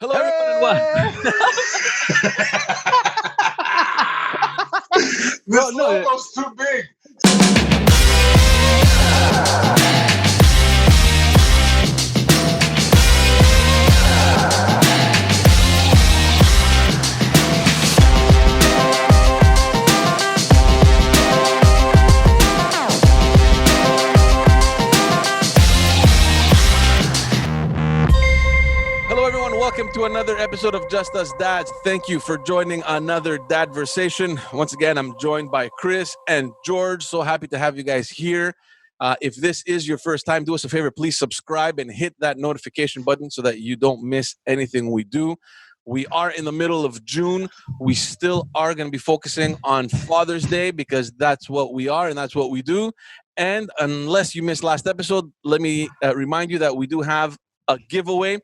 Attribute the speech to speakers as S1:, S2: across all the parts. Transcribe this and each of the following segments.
S1: Hello, everyone, and welcome.
S2: This logo's too big.
S1: Hello, everyone. Welcome to another episode of Just Us Dads. Thank you for joining another Dadversation. Once again, I'm joined by Chris and George. So happy to have you guys here. If this is your first time, do us a favor. Please subscribe and hit that notification button so that you don't miss anything we do. We are in the middle of June. We still are going to be focusing on Father's Day because that's what we are and that's what we do. And unless you missed last episode, let me remind you that we do have a giveaway.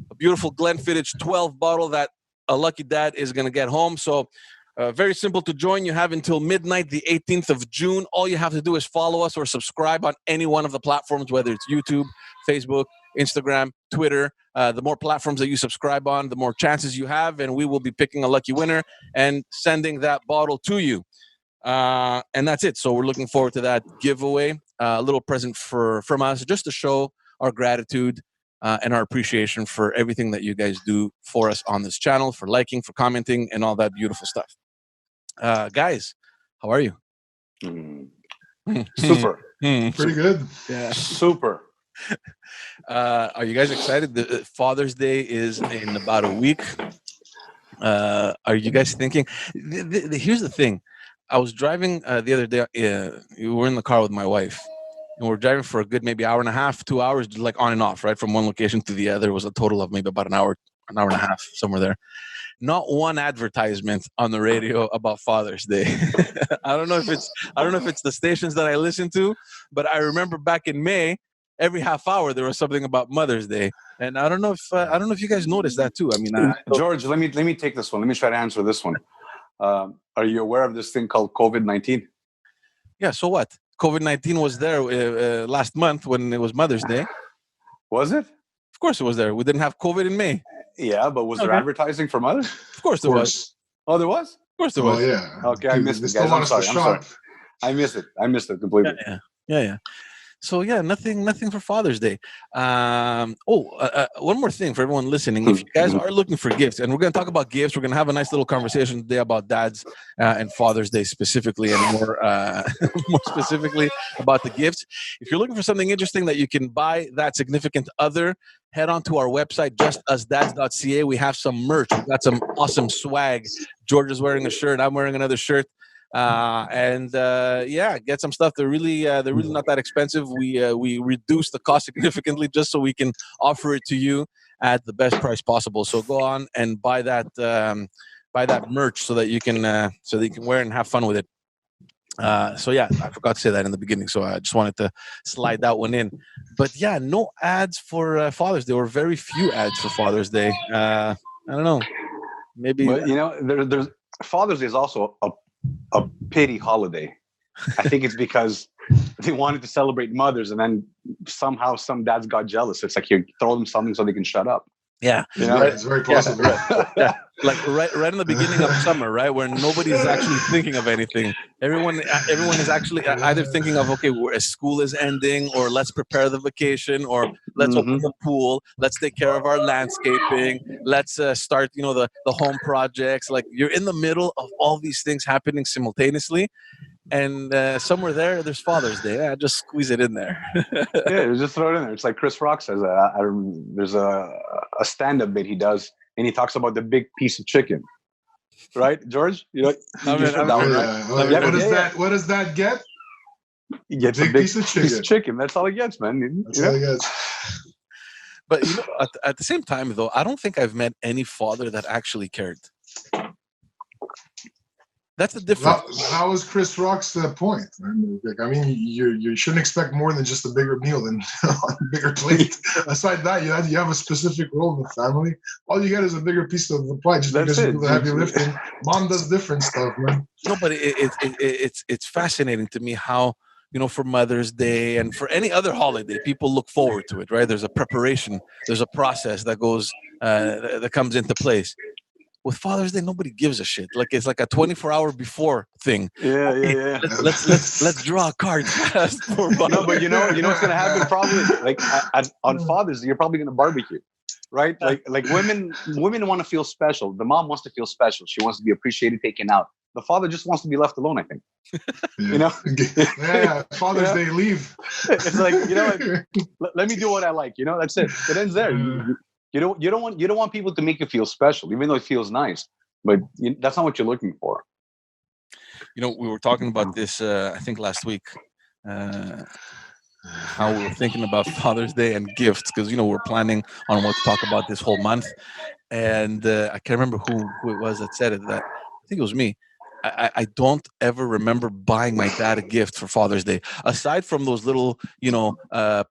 S1: A beautiful Glenfiddich 12 bottle that a lucky dad is going to get home. So very simple to join. You have until midnight, the 18th of June. All you have to do is follow us or subscribe on any one of the platforms, whether it's YouTube, Facebook, Instagram, Twitter. The more platforms that you subscribe on, the more chances you have, and we will be picking a lucky winner and sending that bottle to you. And that's it. So we're looking forward to that giveaway. A little present from us just to show our gratitude and our appreciation for everything that you guys do for us on this channel, for liking, for commenting, and all that beautiful stuff. Guys, how are you?
S2: Super. Pretty good.
S1: Yeah.
S2: Super.
S1: Are you guys excited? The Father's Day is in about a week. Are you guys thinking? Here's the thing. I was driving the other day. We were in the car with my wife. And we're driving for a good maybe hour and a half, 2 hours, like on and off, right? From one location to the other. It was a total of maybe about an hour and a half, somewhere there. Not one advertisement on the radio about Father's Day. I don't know if it's the stations that I listen to, but I remember back in May, every half hour there was something about Mother's Day. And I don't know if you guys noticed that too. I mean,
S2: George, let me take this one. Let me try to answer this one. Are you aware of this thing called COVID-19?
S1: Yeah. So what? COVID-19 was there last month when it was Mother's Day.
S2: Was it?
S1: Of course it was there. We didn't have COVID in May.
S2: Yeah, but was there advertising for Mothers?
S1: Of course there was.
S2: Oh, there was?
S1: Of course there was.
S2: Oh, yeah. Okay, I missed it, guys. I'm sorry. I missed it completely.
S1: Yeah. So yeah, nothing for Father's Day. One more thing for everyone listening: if you guys are looking for gifts, and we're going to talk about gifts, we're going to have a nice little conversation today about dads and Father's Day specifically, and more specifically about the gifts. If you're looking for something interesting that you can buy that significant other, head on to our website, justusdads.ca. We have some merch. We've got some awesome swag. George is wearing a shirt. I'm wearing another shirt. Get some stuff. They're really not that expensive. We reduce the cost significantly just so we can offer it to you at the best price possible. So go on and buy that merch so that you can wear it and have fun with it. I forgot to say that in the beginning, so I just wanted to slide that one in. But yeah, no ads for Father's Day, or very few ads for Father's Day. I don't know. Maybe,
S2: but there's Father's Day is also a pity holiday. I think it's because they wanted to celebrate mothers, and then somehow some dads got jealous. It's like you throw them something so they can shut up.
S1: Yeah,
S2: it's very possible.
S1: Yeah. Like right in the beginning of summer, right, where nobody's actually thinking of anything. Everyone is actually either thinking of, okay, school is ending, or let's prepare the vacation, or let's open the pool, let's take care of our landscaping, let's start the home projects. Like, you're in the middle of all these things happening simultaneously. And somewhere there's Father's Day. Yeah, just squeeze it in there.
S2: Yeah, just throw it in there. It's like Chris Rock says. There's a stand-up bit he does, and he talks about the big piece of chicken. Right, George?
S3: What does that get?
S2: He gets a big piece of chicken. That's all he gets, man.
S3: That's all he gets.
S1: But at the same time, though, I don't think I've met any father that actually cared. That's the difference.
S3: How is Chris Rock's point? I mean, you shouldn't expect more than just a bigger meal and a bigger plate. Aside that, you have a specific role in the family. All you get is a bigger piece of the pie just because you do the heavy lifting. Mom does different stuff, man.
S1: No, but it's fascinating to me how for Mother's Day and for any other holiday, people look forward to it, right? There's a preparation, there's a process that goes that comes into place. With Father's Day, nobody gives a shit. Like it's like a 24-hour before thing.
S2: Yeah,
S1: Okay,
S2: yeah, yeah.
S1: let's draw a card fast for
S2: No,
S1: Father's
S2: but you know what's gonna happen probably like on Father's Day, you're probably gonna barbecue, right? Like women want to feel special. The mom wants to feel special. She wants to be appreciated, taken out. The father just wants to be left alone, I think.
S3: Yeah. Yeah, Father's Day leave.
S2: It's like, let me do what I like. That's it. It ends there. You don't want people to make you feel special, even though it feels nice. But that's not what you're looking for.
S1: We were talking about this, I think last week, how we were thinking about Father's Day and gifts, because we're planning on what to talk about this whole month. And I can't remember who it was that said it. That I think it was me. I don't ever remember buying my dad a gift for Father's Day, aside from those little,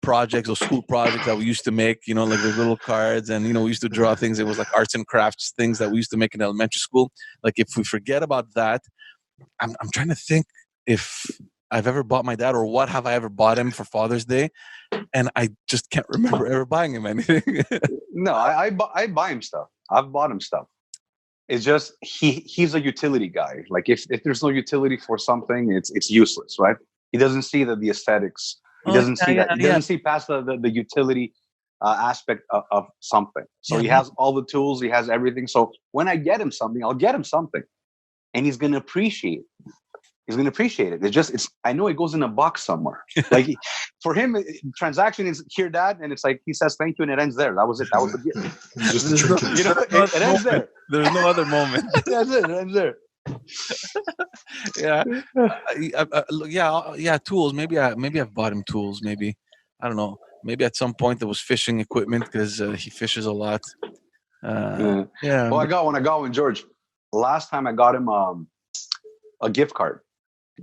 S1: projects, those school projects that we used to make, like those little cards, and we used to draw things. It was like arts and crafts things that we used to make in elementary school. Like if we forget about that, I'm trying to think if I've ever bought my dad, or what have I ever bought him for Father's Day, and I just can't remember ever buying him anything.
S2: No, I buy him stuff. I've bought him stuff. It's just he's a utility guy. Like if there's no utility for something, it's useless, right? He doesn't see the aesthetics. He doesn't see that. He doesn't see past the utility aspect of something. So he has all the tools. He has everything. So when I get him something, I'll get him something, and he's gonna appreciate it. He's gonna appreciate it. I know it goes in a box somewhere. Like for him, transaction is here, Dad, and it's like he says thank you, and it ends there. That was it. That was the gift.
S3: Just a trinket.
S2: It ends there.
S1: There's no other moment.
S2: That's it. It ends there.
S1: Yeah, tools. Maybe I've bought him tools. Maybe, I don't know. Maybe at some point there was fishing equipment, because he fishes a lot. Yeah.
S2: Well, I got one, George. Last time I got him a gift card.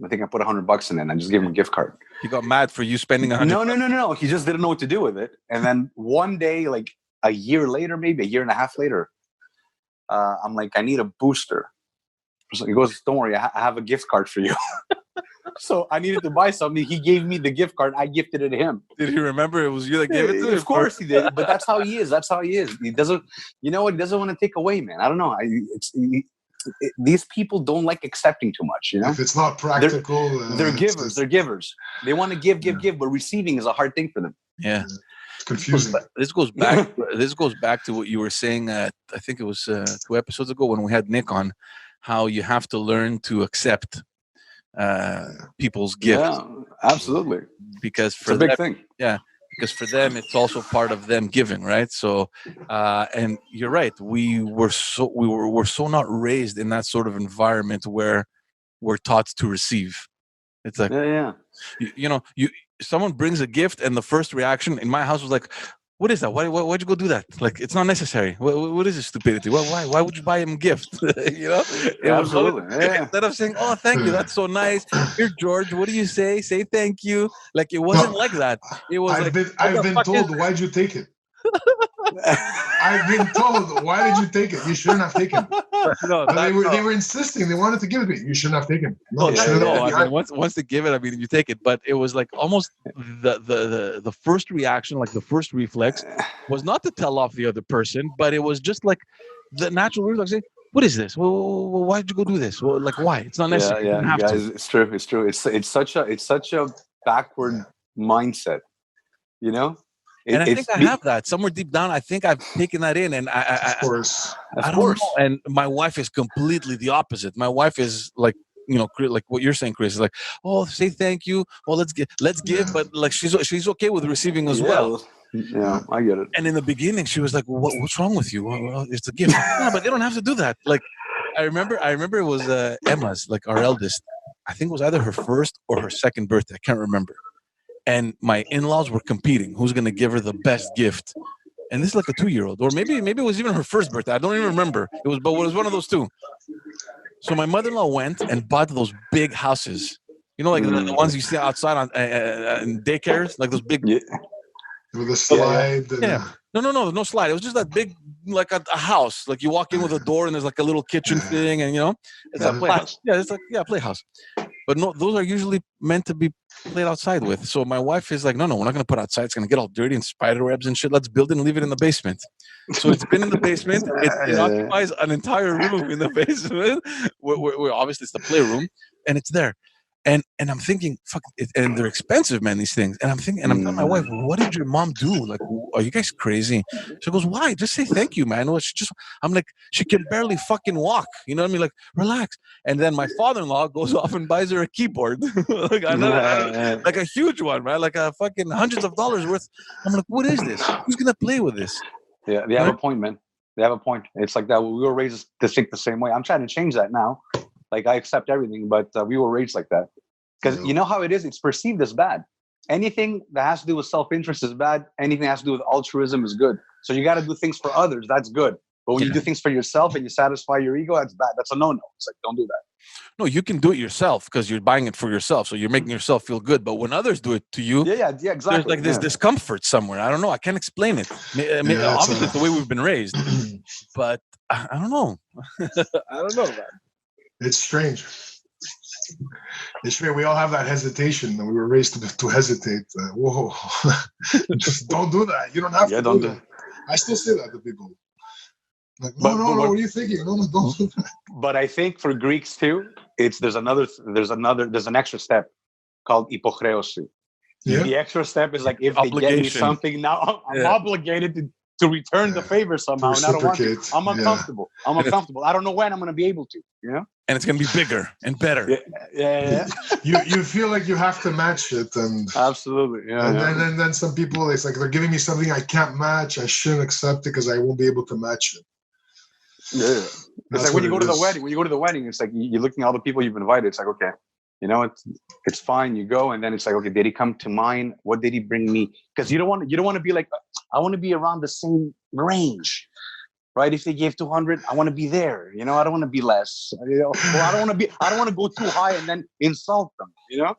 S2: I think I put $100 in it, and I just gave him a gift card.
S1: He got mad for you spending $100.
S2: No. He just didn't know what to do with it. And then one day, like a year later, maybe a year and a half later, I'm like, I need a booster. So he goes, don't worry, I have a gift card for you. So I needed to buy something. He gave me the gift card. I gifted it to him.
S1: Did he remember it was you that gave it to him?
S2: Of course he did. But that's how he is. He doesn't, He doesn't want to take away, man. I don't know. These people don't like accepting too much,
S3: If it's not practical,
S2: they're givers. They're givers. They want to give, but receiving is a hard thing for them.
S1: Yeah.
S3: It's confusing.
S1: This goes back. This goes back to what you were saying. I think it was 2 episodes ago when we had Nick on, how you have to learn to accept people's gifts.
S2: Yeah, absolutely.
S1: Because for
S2: it's a big
S1: them,
S2: thing.
S1: Yeah. Because for them, it's also part of them giving, right? So, and you're right. We're so not raised in that sort of environment where we're taught to receive. It's like, someone brings a gift, and the first reaction in my house was like, "What is that? Why'd you go do that? Like, it's not necessary. What is this stupidity? Why would you buy him a gift?
S2: Absolutely.
S1: Instead of saying, "Oh, thank you, that's so nice. Here, George, what do you say? Say thank you." Like it wasn't like that. It was
S3: I've been told, why'd you take it? I've been told, why did you take it? You shouldn't have taken it. They were insisting. They wanted to give it to me. You shouldn't have taken it.
S1: I mean, once they give it, I mean, you take it. But it was like almost the first reaction, like the first reflex, was not to tell off the other person, but it was just like the natural reflex saying, "What is this? Well, why did you go do this? Well, like why? It's not necessary.
S2: Yeah, guys, it's true. It's true. It's such a backward mindset,
S1: And I think I have that somewhere deep down. I think I've taken that in, and
S3: of course,
S1: I don't know. And my wife is completely the opposite. My wife is like, like what you're saying, Chris. Is like, oh, say thank you. Well, let's give, but like she's okay with receiving as well.
S2: Yeah, I get it.
S1: And in the beginning, she was like, "What's wrong with you? Well, it's a gift." Yeah, but they don't have to do that. Like, I remember it was Emma's, like our eldest. I think it was either her first or her second birthday. I can't remember. And my in-laws were competing. Who's going to give her the best gift? And this is like a 2-year-old, or maybe it was even her first birthday. I don't even remember. It was one of those two. So my mother-in-law went and bought those big houses. Like the ones you see outside on in daycares, like those big.
S3: Yeah. With a slide.
S1: Yeah. No slide. It was just that big, like a house. Like you walk in with a door and there's like a little kitchen thing, and it's a playhouse. Yeah, it's like playhouse. But no, those are usually meant to be played outside with. So my wife is like, no, we're not going to put outside. It's going to get all dirty and spider webs and shit. Let's build it and leave it in the basement. So it's been in the basement. It occupies an entire room in the basement. We're obviously it's the playroom, and it's there. And I'm thinking, fuck it, and they're expensive, man, these things. And I'm thinking, and I'm telling my wife, what did your mom do? Like, are you guys crazy? She goes, why? Just say thank you, man. Well, I'm like, she can barely fucking walk. You know what I mean? Like, relax. And then my father-in-law goes off and buys her a keyboard, like like a huge one, right? Like a fucking hundreds of dollars worth. I'm like, what is this? Who's gonna play with this?
S2: Yeah, they have a point, man. They have a point. It's like that. We were raised to think the same way. I'm trying to change that now. Like I accept everything, but we were raised like that. Because you know how it is? It's perceived as bad. Anything that has to do with self-interest is bad. Anything that has to do with altruism is good. So you got to do things for others. That's good. But when you do things for yourself and you satisfy your ego, that's bad. That's a no-no. It's like, don't do that.
S1: No, you can do it yourself because you're buying it for yourself. So you're making yourself feel good. But when others do it to you,
S2: exactly.
S1: There's like this discomfort somewhere. I don't know. I can't explain it. Obviously, it's the way we've been raised. But I don't know. I don't know, man.
S3: It's strange. It's strange. We all have that hesitation. We were raised to hesitate. Whoa. Just don't do that. You don't have to do that. I still say that to people. Like, no, what are you thinking? No, don't do that.
S2: But I think for Greeks too, there's an extra step called hypochreosi. Yeah. The extra step is like if they get me something, now I'm obligated to return the favor somehow, and I don't want to. I'm uncomfortable. I'm uncomfortable. I don't know when I'm going to be able to. You know,
S1: and it's going to be bigger and better.
S2: Yeah.
S3: You feel like you have to match it, and
S2: absolutely. Yeah.
S3: And then some people, it's like they're giving me something I can't match. I shouldn't accept it because I won't be able to match it.
S2: Yeah. It's like when you go to the wedding. When you go to the wedding, it's like you're looking at all the people you've invited. It's like, okay, you know, it's fine. You go, and then it's like, okay, did he come to mine? What did he bring me? Because you don't want to be like, I want to be around the same range, right? If they gave 200, I want to be there. You know, I don't want to be less. You know, or I don't want to go too high and then insult them. You know.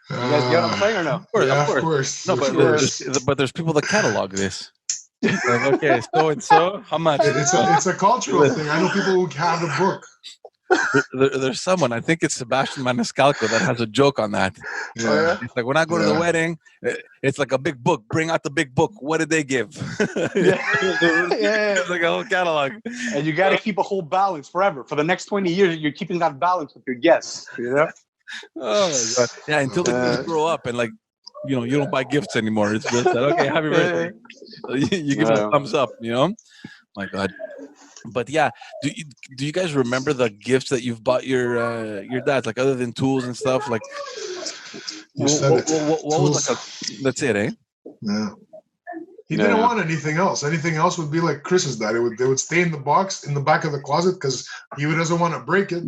S2: You guys get what I'm saying or no?
S3: Of course.
S1: No, but there's people that catalog this. Like, okay, so how much?
S3: It's a cultural thing. I know people who have the book.
S1: There's someone, I think it's Sebastian Maniscalco, that has a joke on that.
S3: Yeah.
S1: It's like when I go to the wedding, it's like a big book. Bring out the big book. What did they give? It's like a whole catalog.
S2: And you got to keep a whole balance forever. For the next 20 years, you're keeping that balance with your guests. You know?
S1: Oh my God. Yeah, until the kids grow up and like, you know, you don't buy gifts anymore. It's just like, okay, happy birthday. You give them a thumbs up, you know? My God. But yeah, do you guys remember the gifts that you've bought your dad? Like other than tools and stuff, like what was like that's it, eh?
S3: Yeah. He didn't want anything else. Anything else would be like Chris's dad. They would stay in the box in the back of the closet because he doesn't want to break it.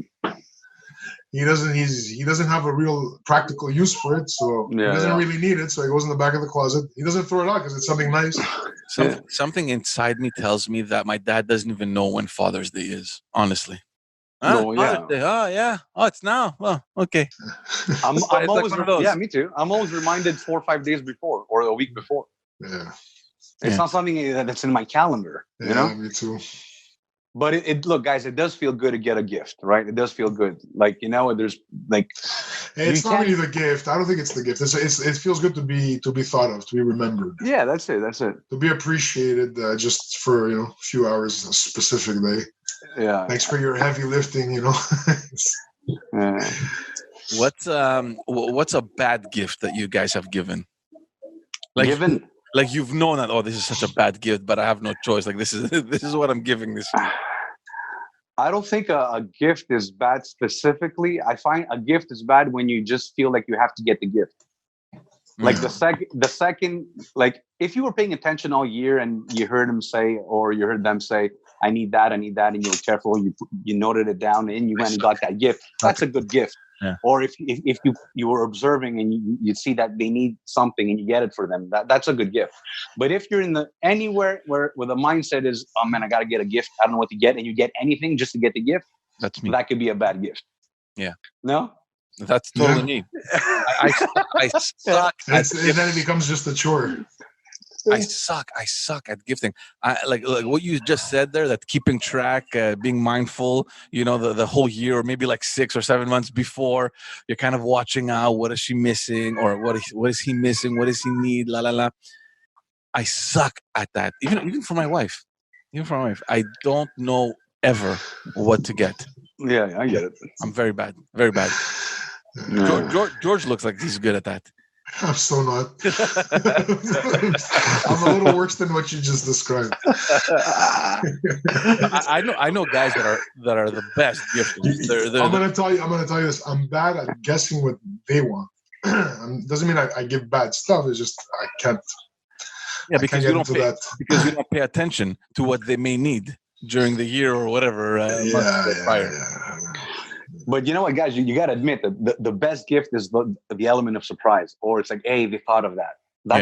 S3: He doesn't have a real practical use for it, so he doesn't really need it. So he goes in the back of the closet. He doesn't throw it out because it's something nice.
S1: Something inside me tells me that my dad doesn't even know when Father's Day is. Honestly. Father's Day. Oh yeah. Oh, it's now. Well, okay.
S2: I'm always me too. I'm always reminded 4 or 5 days before or a week before.
S3: Yeah.
S2: It's not something that's in my calendar.
S3: Yeah,
S2: you know.
S3: Me too.
S2: But look, guys, it does feel good to get a gift, right? It does feel good. Like, you know, there's like...
S3: It's not really the gift. I don't think it's the gift. It feels good to be thought of, to be remembered.
S2: Yeah, that's it. To
S3: be appreciated just for, you know, a few hours, a specific day.
S2: Yeah.
S3: Thanks for your heavy lifting, you know.
S1: What's a bad gift that you guys have given? Like you've known that, oh, this is such a bad gift, but I have no choice. Like this is what I'm giving this year.
S2: I don't think a gift is bad specifically. I find a gift is bad when you just feel like you have to get the gift. Like the second, like if you were paying attention all year and you heard them say, I need that, and you were careful, you noted it down and you went and got that gift. That's a good gift.
S1: Yeah.
S2: Or if you were observing and you see that they need something and you get it for them, that's a good gift. But if you're in anywhere where the mindset is, oh man, I got to get a gift, I don't know what to get, and you get anything just to get the gift,
S1: that's me.
S2: That could be a bad gift.
S1: Yeah.
S2: No?
S1: That's totally me. I suck.
S3: And then it becomes just a chore.
S2: gifting?
S1: I suck at gifting. I like what you just said there, that keeping track, being mindful, the whole year, or maybe like 6 or 7 months before, you're kind of watching out, what is she missing, or what is he missing, what does he need, la la la. I suck at that. Even for my wife. Even for my wife. I don't know ever what to get.
S2: Yeah, I get it.
S1: I'm very bad. Very bad. George looks like he's good at that.
S3: I'm so not. I'm a little worse than what you just described.
S1: I know guys that are the best gifters.
S3: I'm gonna tell you this. I'm bad at guessing what they want. Doesn't mean I give bad stuff. It's just I can't.
S1: Yeah, because you don't pay attention to what they may need during the year or whatever.
S3: Yeah.
S2: But you know what, guys? You got to admit that the best gift is the element of surprise, or it's like, hey, they thought of that.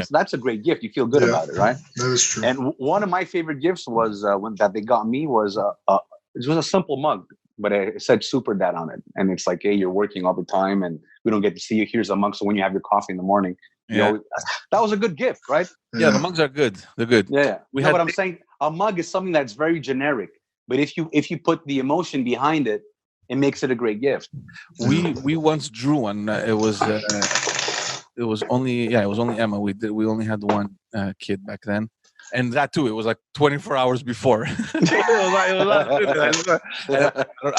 S2: That's a great gift. You feel good about it, right?
S3: That is true.
S2: And one of my favorite gifts was that they got me was it was a simple mug, but it said Super Dad on it, and it's like, hey, you're working all the time, and we don't get to see you. Here's a mug, so when you have your coffee in the morning, that was a good gift, right?
S1: Yeah, the mugs are good. They're good.
S2: Yeah. But I'm saying a mug is something that's very generic, but if you put the emotion behind it, it makes it a great gift.
S1: We once drew one. It was only Emma. We only had one kid back then, and that too. It was like 24 hours before. I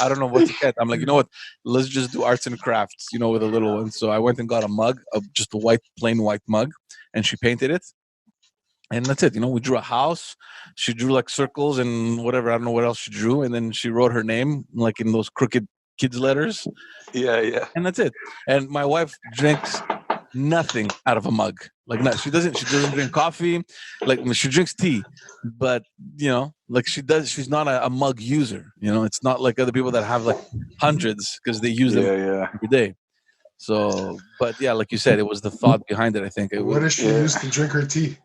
S1: don't know what to get. I'm like, you know what? Let's just do arts and crafts. With a little one. So I went and got a mug, just a plain white mug, and she painted it. And that's it. We drew a house. She drew like circles and whatever. I don't know what else she drew. And then she wrote her name like in those crooked kids letters.
S2: Yeah.
S1: And that's it. And my wife drinks nothing out of a mug. Like she doesn't drink coffee. Like she drinks tea, but like she's not a mug user. It's not like other people that have like hundreds because they use them every day. So, but yeah, like you said, it was the thought behind it. I think.
S3: What does she use to drink her tea?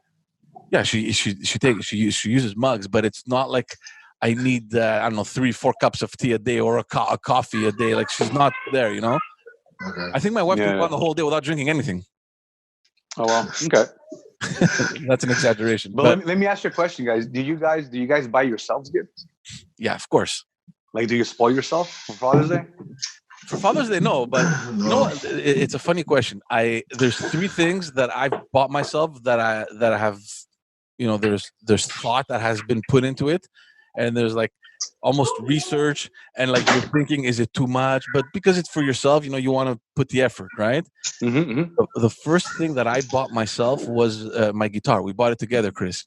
S1: Yeah, she uses mugs, but it's not like I need 3-4 cups of tea a day or a coffee a day. Like she's not there,
S3: Okay.
S1: I think my wife can go on the whole day without drinking anything.
S2: Oh well, okay.
S1: That's an exaggeration.
S2: But let me ask you a question, guys. Do you guys buy yourselves gifts?
S1: Yeah, of course.
S2: Like, do you spoil yourself for Father's Day?
S1: For Father's Day, no. But it's a funny question. There's 3 things that I've bought myself that I have. There's thought that has been put into it, and there's like almost research, and like you're thinking, is it too much? But because it's for yourself, you want to put the effort, right?
S2: Mm-hmm.
S1: The first thing that I bought myself was my guitar. We bought it together, Chris,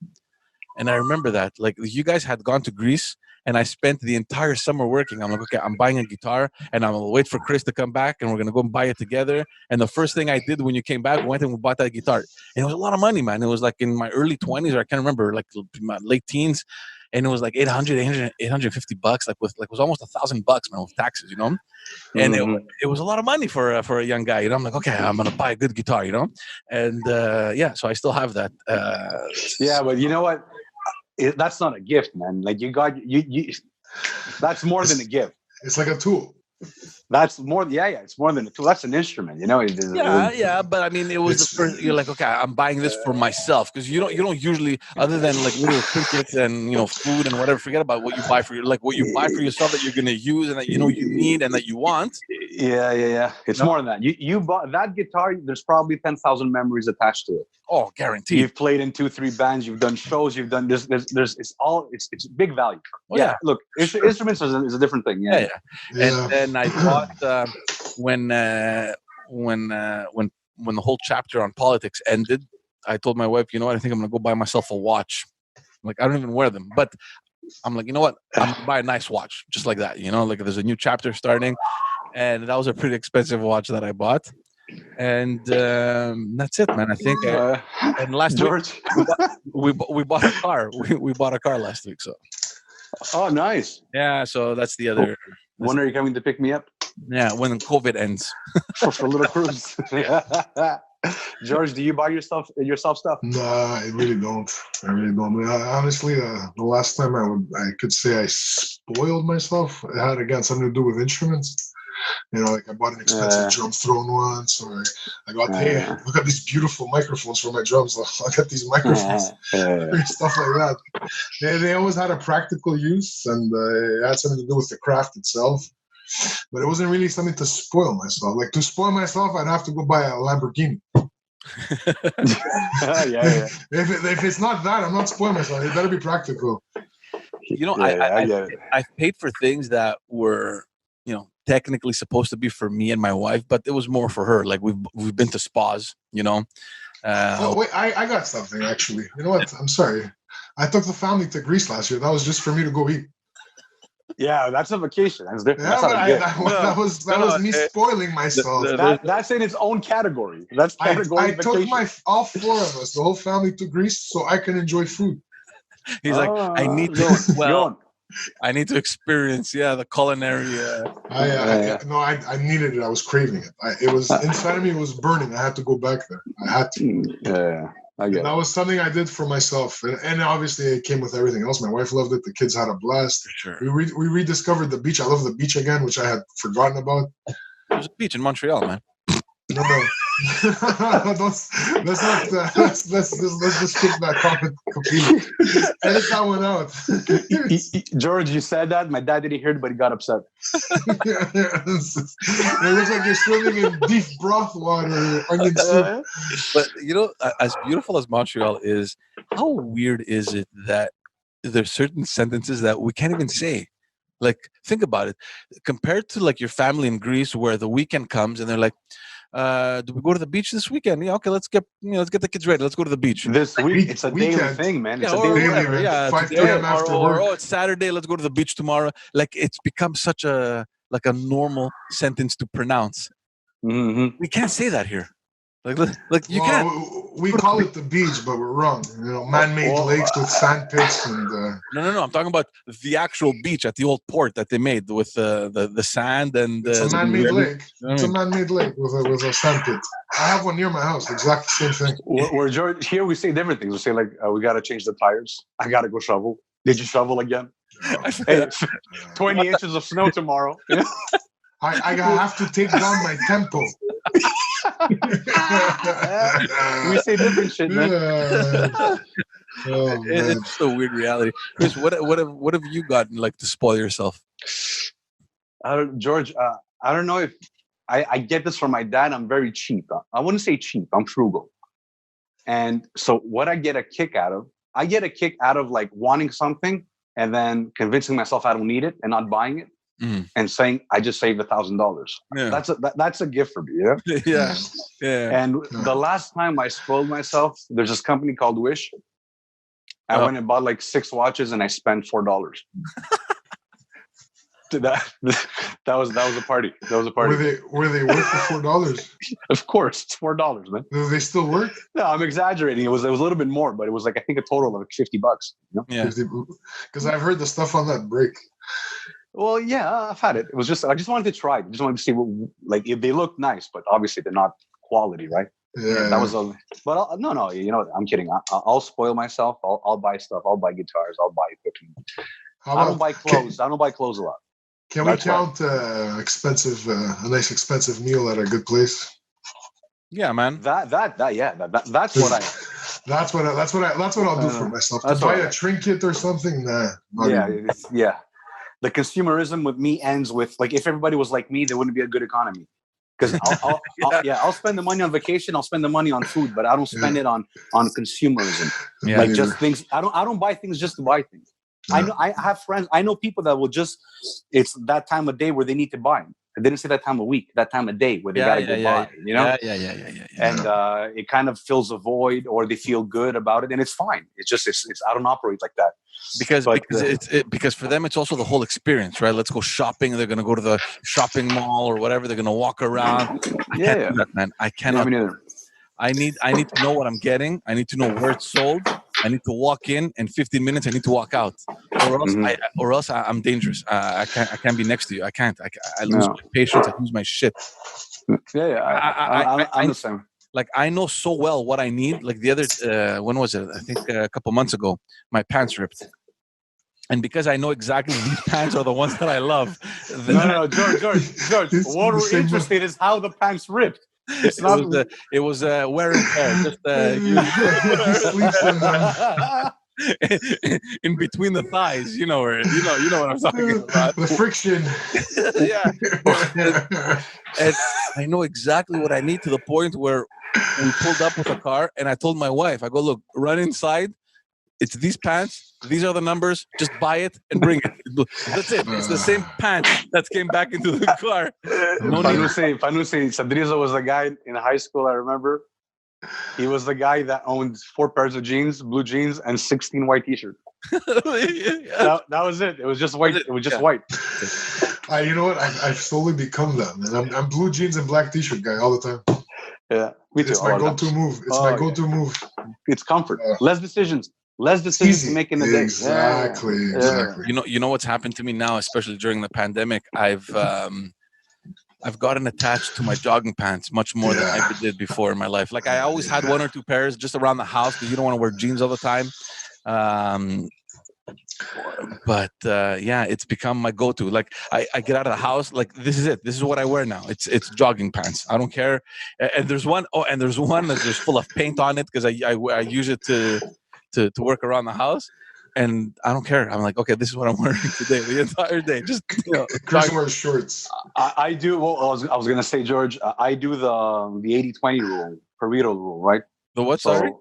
S1: and I remember that like you guys had gone to Greece, and I spent the entire summer working. I'm like, okay, I'm buying a guitar, and I'm gonna wait for Chris to come back, and we're gonna go and buy it together. And the first thing I did when you came back, we went and we bought that guitar. And it was a lot of money, man. It was like in my early 20s, or I can't remember, like my late teens, and it was like $850, like it was almost $1,000, man, with taxes, And it was a lot of money for a young guy. I'm like, okay, I'm gonna buy a good guitar, And so I still have that.
S2: But you know what? That's not a gift, man. Like you that's more than a gift.
S3: It's like a tool.
S2: That's more. It's more than a tool. That's an instrument.
S1: But I mean, it was the first. You're like, okay, I'm buying this for myself, because you don't usually, other than like little trinkets and food and whatever. Forget about what you buy for what you buy for yourself that you're gonna use and that you need and that you want.
S2: Yeah. It's more than that. You bought that guitar. There's probably 10,000 memories attached to it.
S1: Oh, guaranteed.
S2: You've played in 2-3 bands. You've done shows. You've done this. It's big value. Look, instruments is a different thing. Yeah.
S1: And then I bought when the whole chapter on politics ended, I told my wife, you know what? I think I'm gonna go buy myself a watch. Like I don't even wear them, but I'm like, you know what? I'm gonna buy a nice watch, just like that. Like there's a new chapter starting, and that was a pretty expensive watch that I bought. And that's it, man. I think. And last
S2: George,
S1: week we bought a car. We bought a car last week. So.
S2: Oh, nice.
S1: Yeah. So that's the other.
S2: When are you coming to pick me up?
S1: Yeah, when COVID ends.
S2: for a little cruise. George, do you buy yourself stuff?
S3: Nah, I really don't. Honestly, the last time I could say I spoiled myself, it had again something to do with instruments. Like I bought an expensive drum throne once, or I got, hey, look at these beautiful microphones for my drums. I got these microphones, stuff like that. They always had a practical use, and it had something to do with the craft itself. But it wasn't really something to spoil myself. Like to spoil myself, I'd have to go buy a Lamborghini. If it's not that, I'm not spoiling myself. It better be practical.
S1: I've paid for things that were, technically supposed to be for me and my wife, but it was more for her. Like we've been to spas,
S3: oh wait, I got something actually. You know what? I'm sorry. I took the family to Greece last year. That was just for me to go eat.
S2: Yeah, that's a vacation. That's different.
S3: That was me spoiling myself.
S2: That's in its own category. That's category
S3: I took all 4 of us, the whole family, to Greece so I can enjoy food.
S1: He's like, I need to. I need to experience, the culinary.
S3: I needed it. I was craving it. It was inside of me. It was burning. I had to go back there. I had to.
S2: Yeah.
S3: That was something I did for myself, and obviously it came with everything else. My wife loved it. The kids had a blast.
S1: Sure.
S3: We rediscovered the beach. I love the beach again, which I had forgotten about.
S1: There's a beach in Montreal, man.
S3: No. let's just skip that comment completely. Edit that one out.
S2: George, you said that. My dad didn't hear it, but he got upset.
S3: It looks like you're swimming in beef broth water, onion soup.
S1: But as beautiful as Montreal is, how weird is it that there's certain sentences that we can't even say? Like, think about it. Compared to like your family in Greece, where the weekend comes and they're like, do we go to the beach this weekend? Yeah, okay, let's get the kids ready. Let's go to the beach.
S2: This week, it's a daily thing, man. It's a daily
S3: thing. Yeah, 5 p.m. after work.
S1: It's Saturday, let's go to the beach tomorrow. Like, it's become such a normal sentence to pronounce.
S2: Mm-hmm.
S1: We can't say that here. Like you can't.
S3: We call it the beach, but we're wrong. Man-made lakes with sand pits and.
S1: No. I'm talking about the actual beach at the old port that they made with the sand and.
S3: It's a man-made lake. It's a man-made lake with a sand pit. I have one near my house. Exactly the same thing.
S2: Where George, here we say different things. We say like, we got to change the tires. I got to go shovel. Did you shovel again? Hey, 20 inches of snow tomorrow.
S3: I have to take down my tempo.
S2: We say different shit, man.
S1: It's a weird reality. Chris, what have you gotten like to spoil yourself?
S2: George, I don't know if I get this from my dad. I'm very cheap. I wouldn't say cheap. I'm frugal. And so what I get a kick out of like wanting something and then convincing myself I don't need it and not buying it. And saying I just saved $1,000. Yeah. That's a gift for me.
S1: Yeah.
S2: And the last time I spoiled myself, there's this company called Wish. I went and bought like 6 watches and I spent $4. that was a party. That was a party.
S3: Were they worth the $4?
S2: Of course, it's $4, man.
S3: Do they still work?
S2: No, I'm exaggerating. It was a little bit more, but it was like I think a total of like $50.
S1: Yeah.
S3: Because I've heard the stuff on that break.
S2: Well, yeah, I've had it. I just wanted to try it. I just wanted to see what, like, if they look nice, but obviously they're not quality, right?
S3: Yeah.
S2: That was but no. You know what? I'm kidding. I'll spoil myself. I'll buy stuff. I'll buy guitars. I'll buy equipment. I don't buy clothes. I don't buy clothes a lot.
S3: Can we count a nice expensive meal at a good place?
S2: Yeah, man. That's what I.
S3: That's what I'll do for myself. To buy a trinket or something, nah.
S2: Yeah. The consumerism with me ends with like if everybody was like me, there wouldn't be a good economy. Because I'll spend the money on vacation, I'll spend the money on food, but I don't spend it on consumerism. Yeah, like just things. I don't buy things just to buy things. Yeah. I have friends. I know people that will it's that time of day where they need to buy. I didn't say that time of week, that time of day where they gotta go buy. You know?
S1: Yeah.
S2: And it kind of fills a void, or they feel good about it, and it's fine. It's just I don't operate like that.
S1: Because for them it's also the whole experience, right? Let's go shopping. They're gonna go to the shopping mall or whatever. They're gonna walk around. I can't do that, man. I cannot.
S2: Me neither.
S1: I need to know what I'm getting. I need to know where it's sold. I need to walk in 15 minutes. I need to walk out, or else I'm dangerous. I can't be next to you. I can't. I lose my patience. I lose my shit.
S2: Yeah. I'm the same.
S1: Like I know so well what I need. Like the other, when was it? I think a couple months ago, my pants ripped. And because I know exactly these pants are the ones that I love,
S2: No, George.
S3: It's
S2: What
S3: the
S2: we're
S3: same
S2: interested is how the pants ripped. It's not.
S1: It was wear and tear. Just
S3: He sleeps in them.
S1: in between the thighs. You know where you know what I'm talking about.
S3: The friction.
S1: Yeah, and I know exactly what I need to the point where we pulled up with a car, and I told my wife, I go, look, run inside. It's these pants. These are the numbers. Just buy it and bring it. That's it. It's the same pants that came back into the car. No need.
S2: Panusi, Sadrizo was the guy in high school, I remember. He was the guy that owned 4 pairs of jeans, blue jeans, and 16 white t-shirts. That was it. It was just white. It was just white.
S3: You know what? I've slowly become that, man. I'm blue jeans and black t-shirt guy all the time.
S2: Yeah, me too.
S3: It's my go-to move. It's my go-to move.
S2: It's comfort. Less decisions to make in a day.
S3: Exactly.
S1: You know what's happened to me now, especially during the pandemic. I've gotten attached to my jogging pants much more than I did before in my life. Like I always had 1 or 2 pairs just around the house because you don't want to wear jeans all the time. But it's become my go-to. Like I get out of the house, like this is it. This is what I wear now. It's jogging pants. I don't care. And there's one that's just full of paint on it because I use it to work around the house. And I don't care. I'm like, okay, this is what I'm wearing today, the entire day. Just
S3: Chris wears shorts.
S2: I do. Well, I was gonna say, George. I do the 80-20 rule, Pareto rule, right?
S1: The what? Sorry,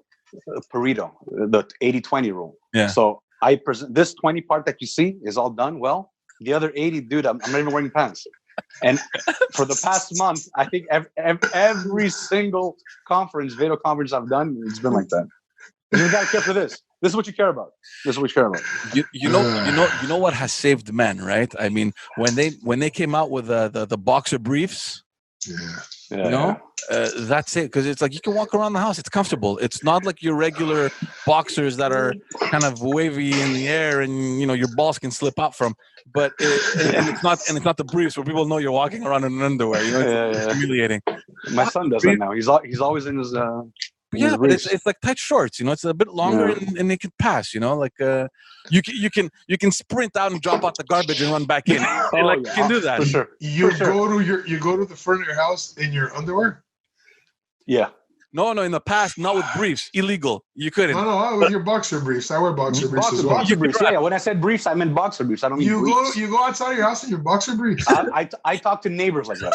S2: Pareto, the 80-20 rule.
S1: Yeah.
S2: So I present this 20 part that you see is all done well. The other 80, dude, I'm not even wearing pants. And for the past month, I think every single video conference I've done, it's been like that. You gotta care for this. This is what you care about.
S1: You know what has saved men, right? I mean, when they came out with the boxer briefs, that's it. Because it's like you can walk around the house. It's comfortable. It's not like your regular boxers that are kind of wavy in the air and your balls can slip out from. But it's not the briefs where people know you're walking around in underwear. It's humiliating.
S2: My son does that now. He's always in his.
S1: Yeah, but it's like tight shorts, it's a bit longer and it can pass, like you can sprint out and drop out the garbage and run back in. You can do that.
S2: For sure.
S3: You go to the front of your house in your underwear?
S2: Yeah.
S1: No, in the past, not with briefs. Illegal. You couldn't.
S3: No, with your boxer briefs. I wear boxer briefs as well.
S2: Boxer briefs. Yeah, when I said briefs, I meant boxer briefs. I don't mean briefs.
S3: You go outside your house in your boxer briefs?
S2: I talk to neighbors like that.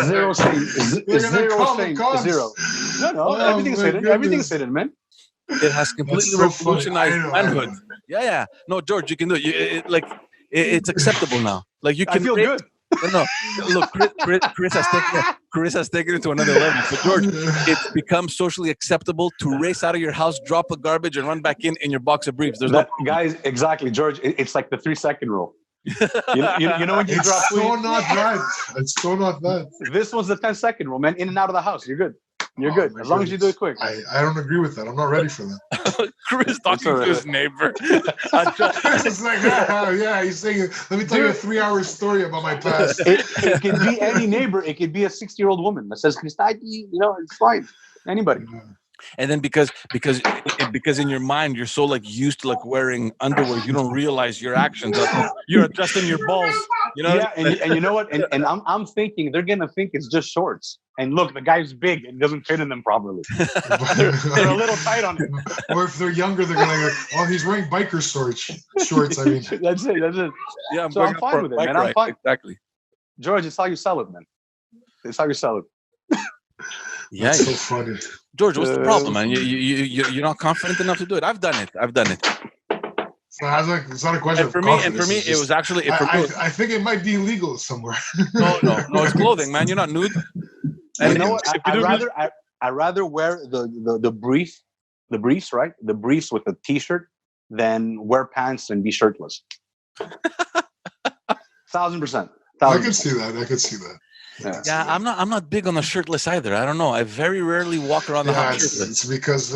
S2: Zero shame. No, everything's hidden. Everything's hidden, man.
S1: It has completely revolutionized manhood. Yeah. No, George, you can do it. It's acceptable now. Like you can.
S2: I feel good.
S1: No. Look, Chris has taken it to another level. But George, it's become socially acceptable to race out of your house, drop the garbage, and run back in your boxer briefs.
S2: Guys, exactly, George. It's like the 3-second rule. You know when you drop.
S3: It's so not that.
S2: This was the 10-second rule, man. In and out of the house, you're good. You're good as long as you do it quick.
S3: I don't agree with that. I'm not ready for that.
S1: Chris talking to his neighbor.
S3: It's like, he's saying, let me tell you a 3-hour story about my past.
S2: It could be any neighbor. It could be a 60-year-old woman that says, Christaki, it's fine. Anybody.
S1: And then because in your mind you're so used to wearing underwear, you don't realize your actions. You're adjusting your balls.
S2: Yeah, and you know what? And I'm thinking they're gonna think it's just shorts. And look, the guy's big and doesn't fit in them properly. they're a little tight on him.
S3: Or if they're younger, they're gonna go, oh, he's wearing biker shorts. I mean,
S2: that's it.
S1: Yeah,
S2: I'm fine with it, man. I'm fine.
S1: Exactly.
S2: George, it's how you sell it, man. It's how you sell it.
S1: Yeah,
S3: that's so funny.
S1: George, what's the problem, man? You're not confident enough to do it. I've done it.
S3: It's not a question.
S1: And for me, it was actually.
S3: I think it might be illegal somewhere.
S1: No, it's clothing, man. You're not nude.
S2: And you know what? I'd rather wear the briefs, right? The briefs with a t-shirt than wear pants and be shirtless. 1,000%.
S3: I could see that.
S1: Yeah, I'm not big on the shirtless either. I don't know. I very rarely walk around the house shirtless.
S3: It's because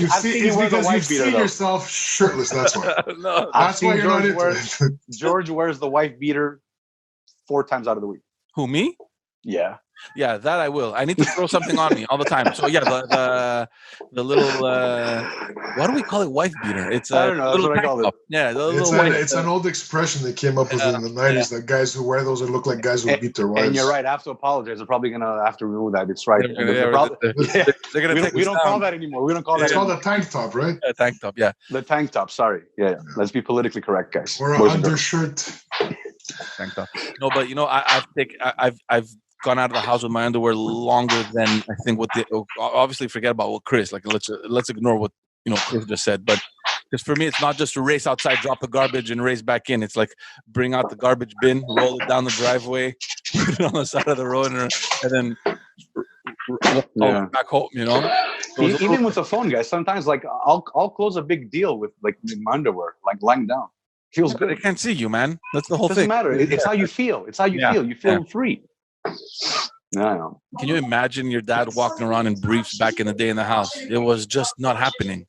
S3: you've seen yourself shirtless. That's why.
S2: No, that's why you're not into it. George wears the wife beater 4 times out of the week.
S1: Who, me?
S2: Yeah.
S1: Yeah, that I will. I need to throw something on me all the time. So yeah, the little what do we call it? Wife beater. It's
S2: I
S1: a
S2: don't know. That's
S1: little
S2: what I
S1: tank
S2: call it.
S1: top. Yeah, the little wife.
S3: It's an old expression they came up with in the 90s that guys who wear those look like guys who beat their wives.
S2: And you're right. I have to apologize. They're probably gonna have to remove that. It's right.
S1: They're gonna take
S2: we don't call that anymore. We don't call that.
S3: It's called a tank top, right?
S1: a tank top. Yeah,
S2: the tank top. Sorry. Yeah. Let's be politically correct, guys.
S3: Or an undershirt.
S1: tank top. No, but I've gone out of the house with my underwear longer than I think what the obviously forget about what Chris, like let's ignore what Chris just said, but because for me it's not just to race outside, drop the garbage and race back in. It's like bring out the garbage bin, roll it down the driveway, put it on the side of the road, and then back home. So
S2: even with the phone, guys, sometimes like I'll close a big deal with like my underwear, like lying down. Feels good.
S1: They can't see you, man. That's the whole
S2: Doesn't
S1: thing.
S2: matter. It's how you feel. It's how you feel. You feel free. No.
S1: Can you imagine your dad walking around in briefs back in the day in the house? It was just not happening.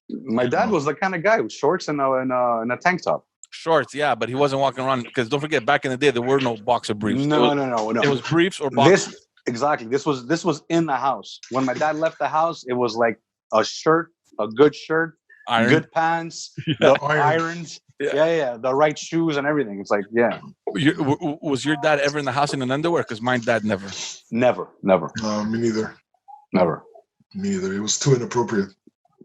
S2: My dad was the kind of guy with shorts and a tank top.
S1: Shorts, yeah, but he wasn't walking around because don't forget, back in the day there were no boxer briefs.
S2: No.
S1: It was briefs or boxers.
S2: Exactly. This was in the house. When my dad left the house, it was like a shirt, a good shirt, good pants, the irons. Yeah, the right shoes and everything. It's like, yeah.
S1: Was your dad ever in the house in an underwear? Because my dad never.
S2: Never.
S3: No, me neither.
S2: Never.
S3: Me neither. It was too inappropriate.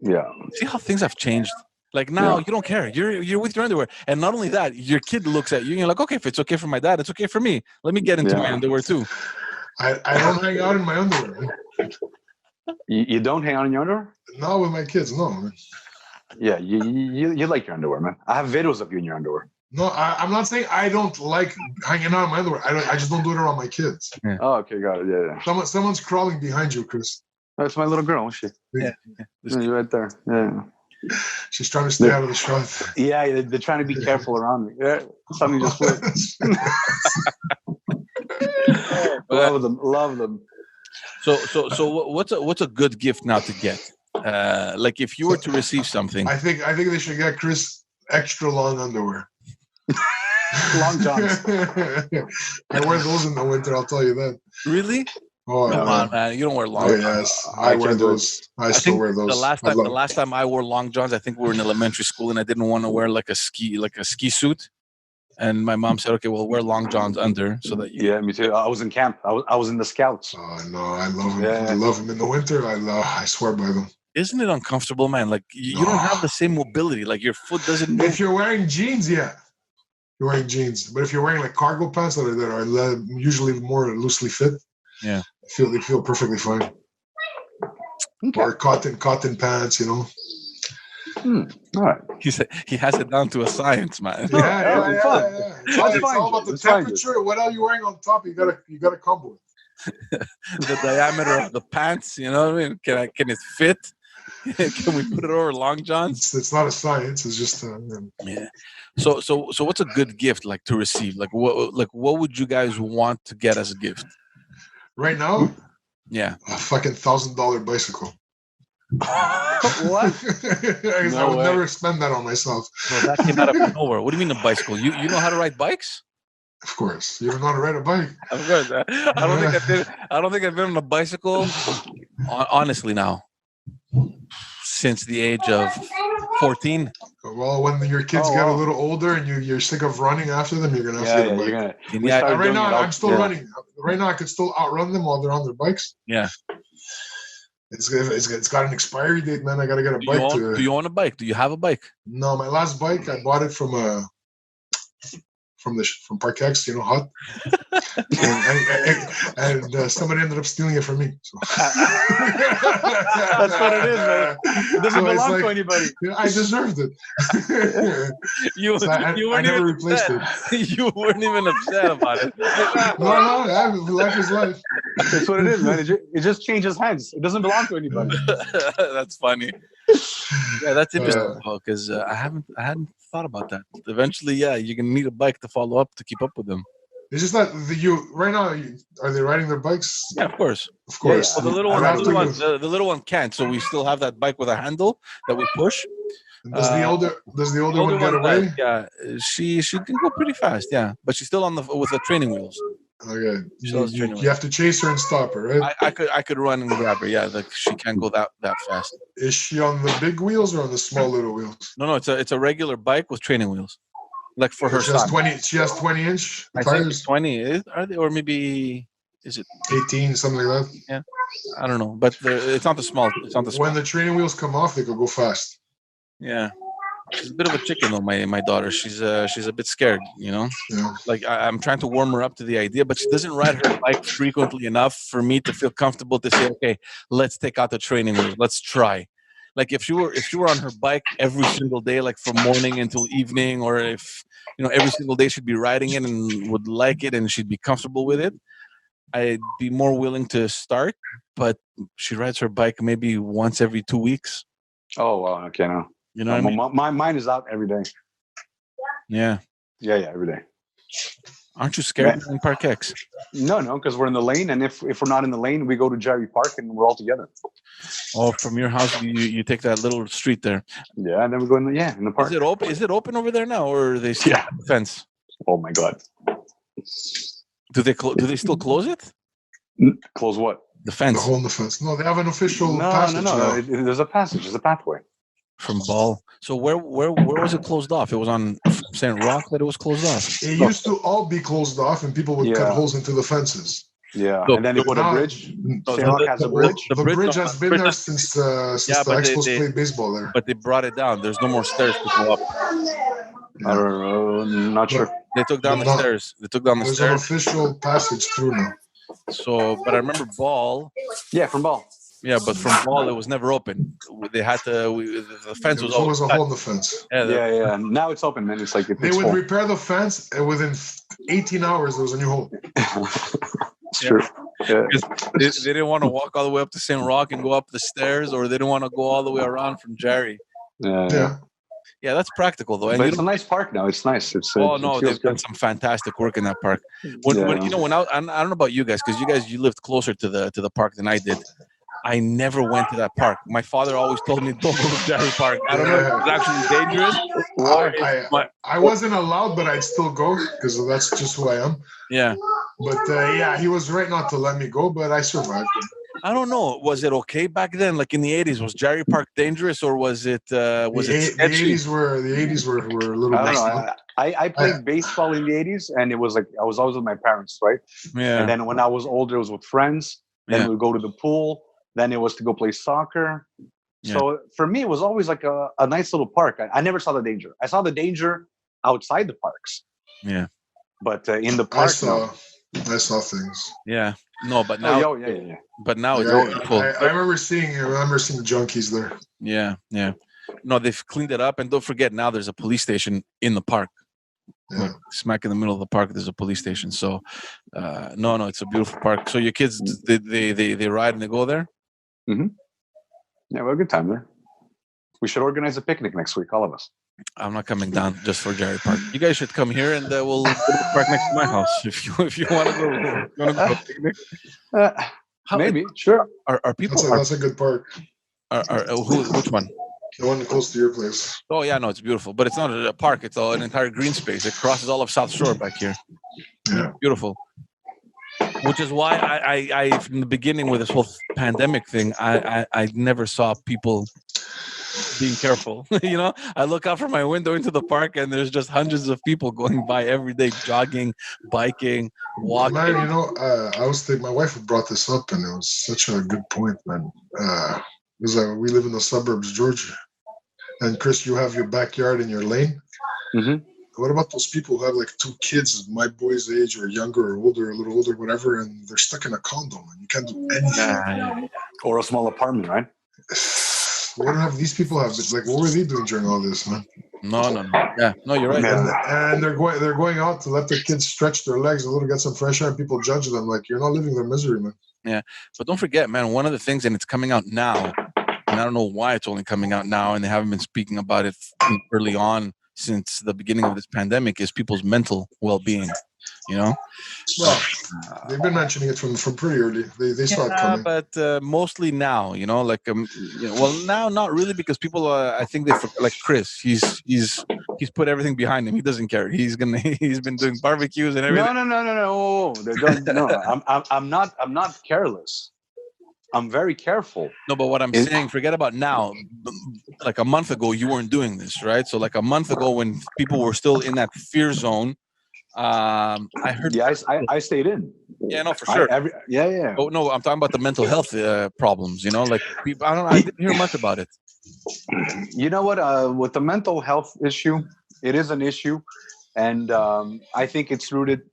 S2: Yeah.
S1: See how things have changed? Like now, you don't care. You're with your underwear. And not only that, your kid looks at you and you're like, okay, if it's okay for my dad, it's okay for me. Let me get into my underwear too.
S3: I don't hang out in my underwear. Man.
S2: You don't hang out in your underwear?
S3: Not with my kids, no, man.
S2: Yeah, you like your underwear, man. I have videos of you in your underwear.
S3: No, I'm not saying I don't like hanging out in my underwear. I just don't do it around my kids.
S1: Yeah.
S2: Oh, okay, got it. Yeah.
S3: Someone's crawling behind you, Chris.
S2: That's my little girl, isn't she?
S1: Yeah.
S2: You're right there. Yeah.
S3: She's trying to stay out of the shot.
S2: Yeah, they're trying to be careful around me. Yeah, something just flipped. Love them.
S1: So what's a good gift now to get? Like if you were to receive something,
S3: I think they should get Chris extra long underwear.
S2: Long johns.
S3: I wear those in the winter. I'll tell you that.
S1: Really?
S3: Oh,
S1: come on, man! You don't wear long.
S3: Oh, yes, I wear those. I still wear those.
S1: The last time I wore long johns, I think we were in elementary school, and I didn't want to wear like a ski suit. And my mom said, "Okay, well, wear long johns under so that you."
S2: Yeah, me too. I was in camp. I was in the scouts.
S3: Oh no, I love them. Yeah. I love them in the winter. I swear by them.
S1: Isn't it uncomfortable, man? Like you don't have the same mobility. Like your foot doesn't move.
S3: If you're wearing jeans, yeah, you're wearing jeans. But if you're wearing like cargo pants that are usually more loosely fit,
S1: yeah,
S3: they feel perfectly fine. Okay. Or cotton pants,
S2: All right.
S3: He
S1: has it down to a science, man.
S3: Yeah. It's all about the temperature. What are you wearing on top? You gotta come with.
S1: The diameter of the pants, you know what I mean? Can it fit? Can we put it over long johns?
S3: It's not a science. It's just
S1: yeah. So what's a good gift like to receive? Like what would you guys want to get as a gift?
S3: Right now?
S1: Yeah.
S3: A fucking $1,000 bicycle.
S2: What?
S3: I would never spend that on myself.
S1: Well, that came out of nowhere. What do you mean a bicycle? You know how to ride bikes?
S3: Of course. You don't know how to ride a bike.
S1: Of course. I don't think I've been on a bicycle, honestly, now, since the age of 14.
S3: Well, when your kids get a little older and you're sick of running after them, you're going to have to get a bike. Right now, I'm still running. Right now, I can still outrun them while they're on their bikes.
S1: Yeah.
S3: It's got an expiry date, man. I got to get a bike.
S1: Do you own a bike? Do you have a bike?
S3: No, my last bike, I bought it from Park X, Hut, and somebody ended up stealing it from me. So.
S2: That's what it is, man. It doesn't belong to anybody.
S3: I deserved it. I never replaced it.
S1: You weren't even upset about it.
S3: No, life is life.
S2: That's what it is, man. It just changes hands. It doesn't belong to anybody.
S1: That's funny. Yeah, that's interesting because I hadn't thought about that. Eventually, you're gonna need a bike to follow up to keep up with them.
S3: It's just that right now, are they riding their bikes?
S1: Yeah, of course.
S3: Of course.
S1: Yeah. Well, the little one can't, so we still have that bike with a handle that we push.
S3: Does the older one get away?
S1: Yeah, she can go pretty fast. Yeah, but she's still with the training wheels.
S3: Okay.
S1: She loves training
S3: You
S1: wheels.
S3: have to chase her and stop her, right?
S1: I could run and grab her. Yeah, like she can't go that fast.
S3: Is she on the big wheels or on the small little wheels?
S1: No, it's a regular bike with training wheels, like for her
S3: She has
S1: size.
S3: 20. She has 20-inch
S1: I think
S3: tires.
S1: 20 are they, or maybe is it
S3: 18, something like that.
S1: Yeah, I don't know, but it's not the small. It's not the small.
S3: When the training wheels come off, they could go fast.
S1: Yeah, she's a bit of a chicken though. My daughter, she's a bit scared.
S3: Yeah.
S1: Like I'm trying to warm her up to the idea, but she doesn't ride her bike frequently enough for me to feel comfortable to say, okay, let's take out the training wheels, let's try. Like if she were on her bike every single day, like from morning until evening, or if every single day she'd be riding it and would like it and she'd be comfortable with it, I'd be more willing to start. But she rides her bike maybe once every 2 weeks.
S2: Oh, wow. Okay, no.
S1: You know what I mean?
S2: Mine is out every day.
S1: Yeah.
S2: Yeah, every day.
S1: Aren't you scared in Park X?
S2: No, because we're in the lane, and if we're not in the lane, we go to Jerry Park and we're all together.
S1: Oh, from your house, you take that little street there.
S2: Yeah, and then we go in the park.
S1: Is it open over there now, or are they still on the fence?
S2: Oh my God.
S1: Do they still close it?
S2: Close what?
S1: The fence.
S3: The hole in the fence. No, they have an official
S2: No,
S3: passage now.
S2: There's a passage. There's a pathway.
S1: From Ball. So where was it closed off? It was on St. Rock that it was closed off.
S3: It used to all be closed off, and people would cut holes into the fences.
S2: Yeah,
S1: So,
S2: and then they put a bridge.
S1: So
S2: St. Rock has a bridge.
S3: The bridge has been there since the Expos played baseball there.
S1: But they brought it down. There's no more stairs to go up.
S2: I don't know. Not sure.
S1: They took down the stairs. They took down the
S3: There's
S1: stairs.
S3: an official passage through now.
S1: So, but I remember Ball.
S2: Yeah, from Ball.
S1: Yeah, but from Ball it was never open. They had to. The fence was
S3: always a
S1: cut.
S3: hole in the fence.
S2: Yeah. Now it's open, man. It's like
S3: they would repair the fence, and within 18 hours there was a new hole.
S2: It's true. Yeah.
S1: They didn't want to walk all the way up to St. Rock and go up the stairs, or they didn't want to go all the way around from Jerry. Yeah, that's practical though. And
S2: but it's a nice park now. It's nice.
S1: They've done some fantastic work in that park. When I don't know about you guys, because you lived closer to the park than I did. I never went to that park. My father always told me, don't go to Jerry Park. I don't know if it's actually dangerous.
S3: I wasn't allowed, but I'd still go because that's just who I am.
S1: Yeah.
S3: But he was right not to let me go, but I survived.
S1: I don't know. Was it okay back then? Like in the 80s, was Jerry Park dangerous, or was it sketchy?
S3: The 80s were a little
S2: I don't know. I played baseball in the 80s, and it was like I was always with my parents, right?
S1: Yeah.
S2: And then when I was older, it was with friends. Then we'd go to the pool. Then it was to go play soccer.
S1: Yeah.
S2: So for me, it was always like a nice little park. I never saw the danger. I saw the danger outside the parks.
S1: Yeah.
S2: But in the park,
S3: I saw things.
S1: Yeah. No, but now.
S2: Yeah.
S1: But now it's beautiful.
S3: I remember seeing the junkies there.
S1: Yeah. No, they've cleaned it up, and don't forget now there's a police station in the park.
S3: Yeah.
S1: Like smack in the middle of the park, there's a police station. So, no, it's a beautiful park. So your kids, they ride and they go there.
S2: Mm-hmm. Yeah, we had a good time there. We should organize a picnic next week, all of us.
S1: I'm not coming down just for Jerry Park. You guys should come here, and we'll go to the park next to my house if you want to go. You want to go picnic?
S2: Maybe, sure.
S1: Are people?
S3: That's a good park.
S1: Which one?
S3: The one close to your place.
S1: Oh yeah, no, it's beautiful, but it's not a park. It's an entire green space. It crosses all of South Shore back here.
S3: Yeah,
S1: beautiful. Which is why I from the beginning with this whole pandemic thing, I never saw people being careful. I look out from my window into the park, and there's just hundreds of people going by every day, jogging, biking, walking.
S3: Man, I was thinking, my wife brought this up, and it was such a good point, man. Because we live in the suburbs, Georgia, and Chris, you have your backyard and your lane.
S2: Mm-hmm.
S3: What about those people who have like 2 kids, my boy's age, or younger, or older, a little older, whatever, and they're stuck in a condo, and you can't do anything.
S2: Or a small apartment, right?
S3: What have these people have? Like, what were they doing during all this, man?
S1: No. Yeah, no, you're right.
S3: And they're going out to let their kids stretch their legs a little, get some fresh air, and people judge them like you're not living their misery, man.
S1: Yeah, but don't forget, man. One of the things, and it's coming out now, and I don't know why it's only coming out now, and they haven't been speaking about it early on since the beginning of this pandemic, is people's mental well-being. Well,
S3: they've been mentioning it from pretty early. They saw it coming.
S1: But mostly now, well, now not really, because people, I think they like Chris. He's he's put everything behind him. He doesn't care. He's been doing barbecues and everything.
S2: No. I'm not careless. I'm very careful.
S1: No, but what I'm saying, forget about now. Like a month ago, you weren't doing this, right? So like a month ago, when people were still in that fear zone, I heard.
S2: Yeah, I stayed in.
S1: Yeah, no, for sure.
S2: Yeah.
S1: Oh no, I'm talking about the mental health problems. You know, like people. I didn't hear much about it.
S2: You know what? With the mental health issue, it is an issue, and I think it's rooted.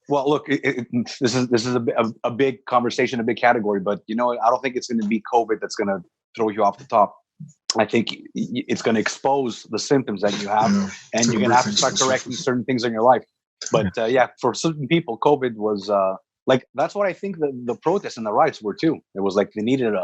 S2: Well, look, this is a big conversation, a big category, but you know what? I don't think it's going to be COVID that's going to throw you off the top. I think it's going to expose the symptoms that you have, and you're going to have to start correcting certain things in your life. But for certain people, COVID was that's what I think the protests and the riots were too. It was like they needed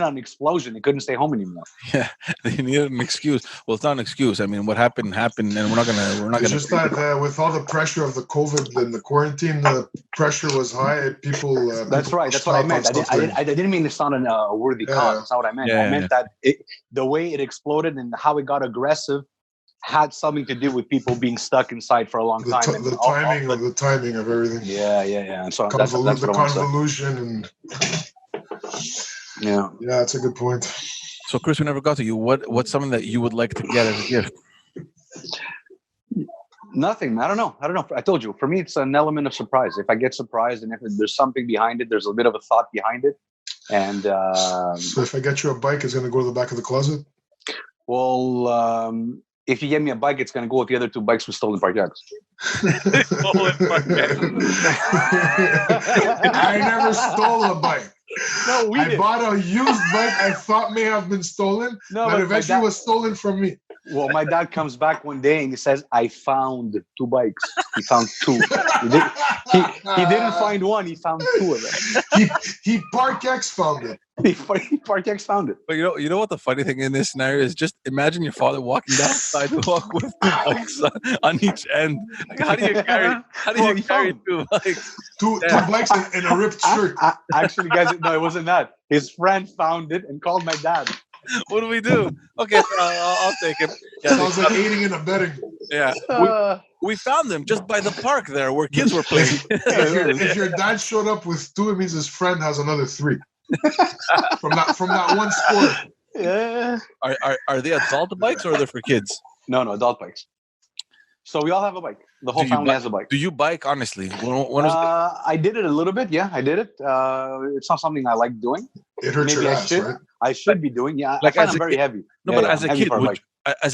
S2: an explosion. They couldn't stay home anymore.
S1: Yeah, they needed an excuse. Well, it's not an excuse. I mean, what happened, and we're not gonna.
S3: It's just that with all the pressure of the COVID and the quarantine, the pressure was high. People.
S2: That's right. That's what I meant. I didn't mean to sound a worthy cause. That's not what I meant. I meant that the way it exploded and how it got aggressive had something to do with people being stuck inside for a long time.
S3: The timing of everything.
S2: Yeah. And so that's
S3: the convolution and.
S2: Yeah,
S3: that's a good point.
S1: So, Chris, we never got to you. What's something that you would like to get as a gift?
S2: Nothing. I don't know. I told you. For me, it's an element of surprise. If I get surprised, and if there's something behind it, there's a bit of a thought behind it. And so,
S3: if I get you a bike, it's going to go to the back of the closet.
S2: Well, if you get me a bike, it's going to go with the other two bikes we stole in Park Yards.
S3: I never stole a bike.
S2: No, I
S3: bought a used bike I thought may have been stolen, but eventually was stolen from me.
S2: Well, my dad comes back one day and he says, I found two bikes. He found two. He didn't find one. He found two of them.
S3: He Park X found it.
S2: Park X found it.
S1: But you know what the funny thing in this scenario is? Just imagine your father walking down the sidewalk with two bikes on each end. Like, how do you carry two bikes?
S3: Two bikes and a ripped shirt.
S2: Actually, guys, no, it wasn't that. His friend found it and called my dad.
S1: What do we do? Okay, I'll take it.
S3: Yeah, sounds like aiding and abetting.
S1: Yeah, we found them just by the park there where kids were playing.
S3: If your dad showed up with two, it means his friend has another three. from that one score.
S2: Yeah.
S1: Are they adult bikes or are they for kids?
S2: No, adult bikes. So we all have a bike. The whole family has a bike.
S1: Do you bike, honestly?
S2: I did it a little bit. Yeah, I did it. It's not something I like doing.
S3: It hurts your ass, right?
S2: I should be doing. Yeah,
S1: like
S2: I'm very heavy.
S1: No, but as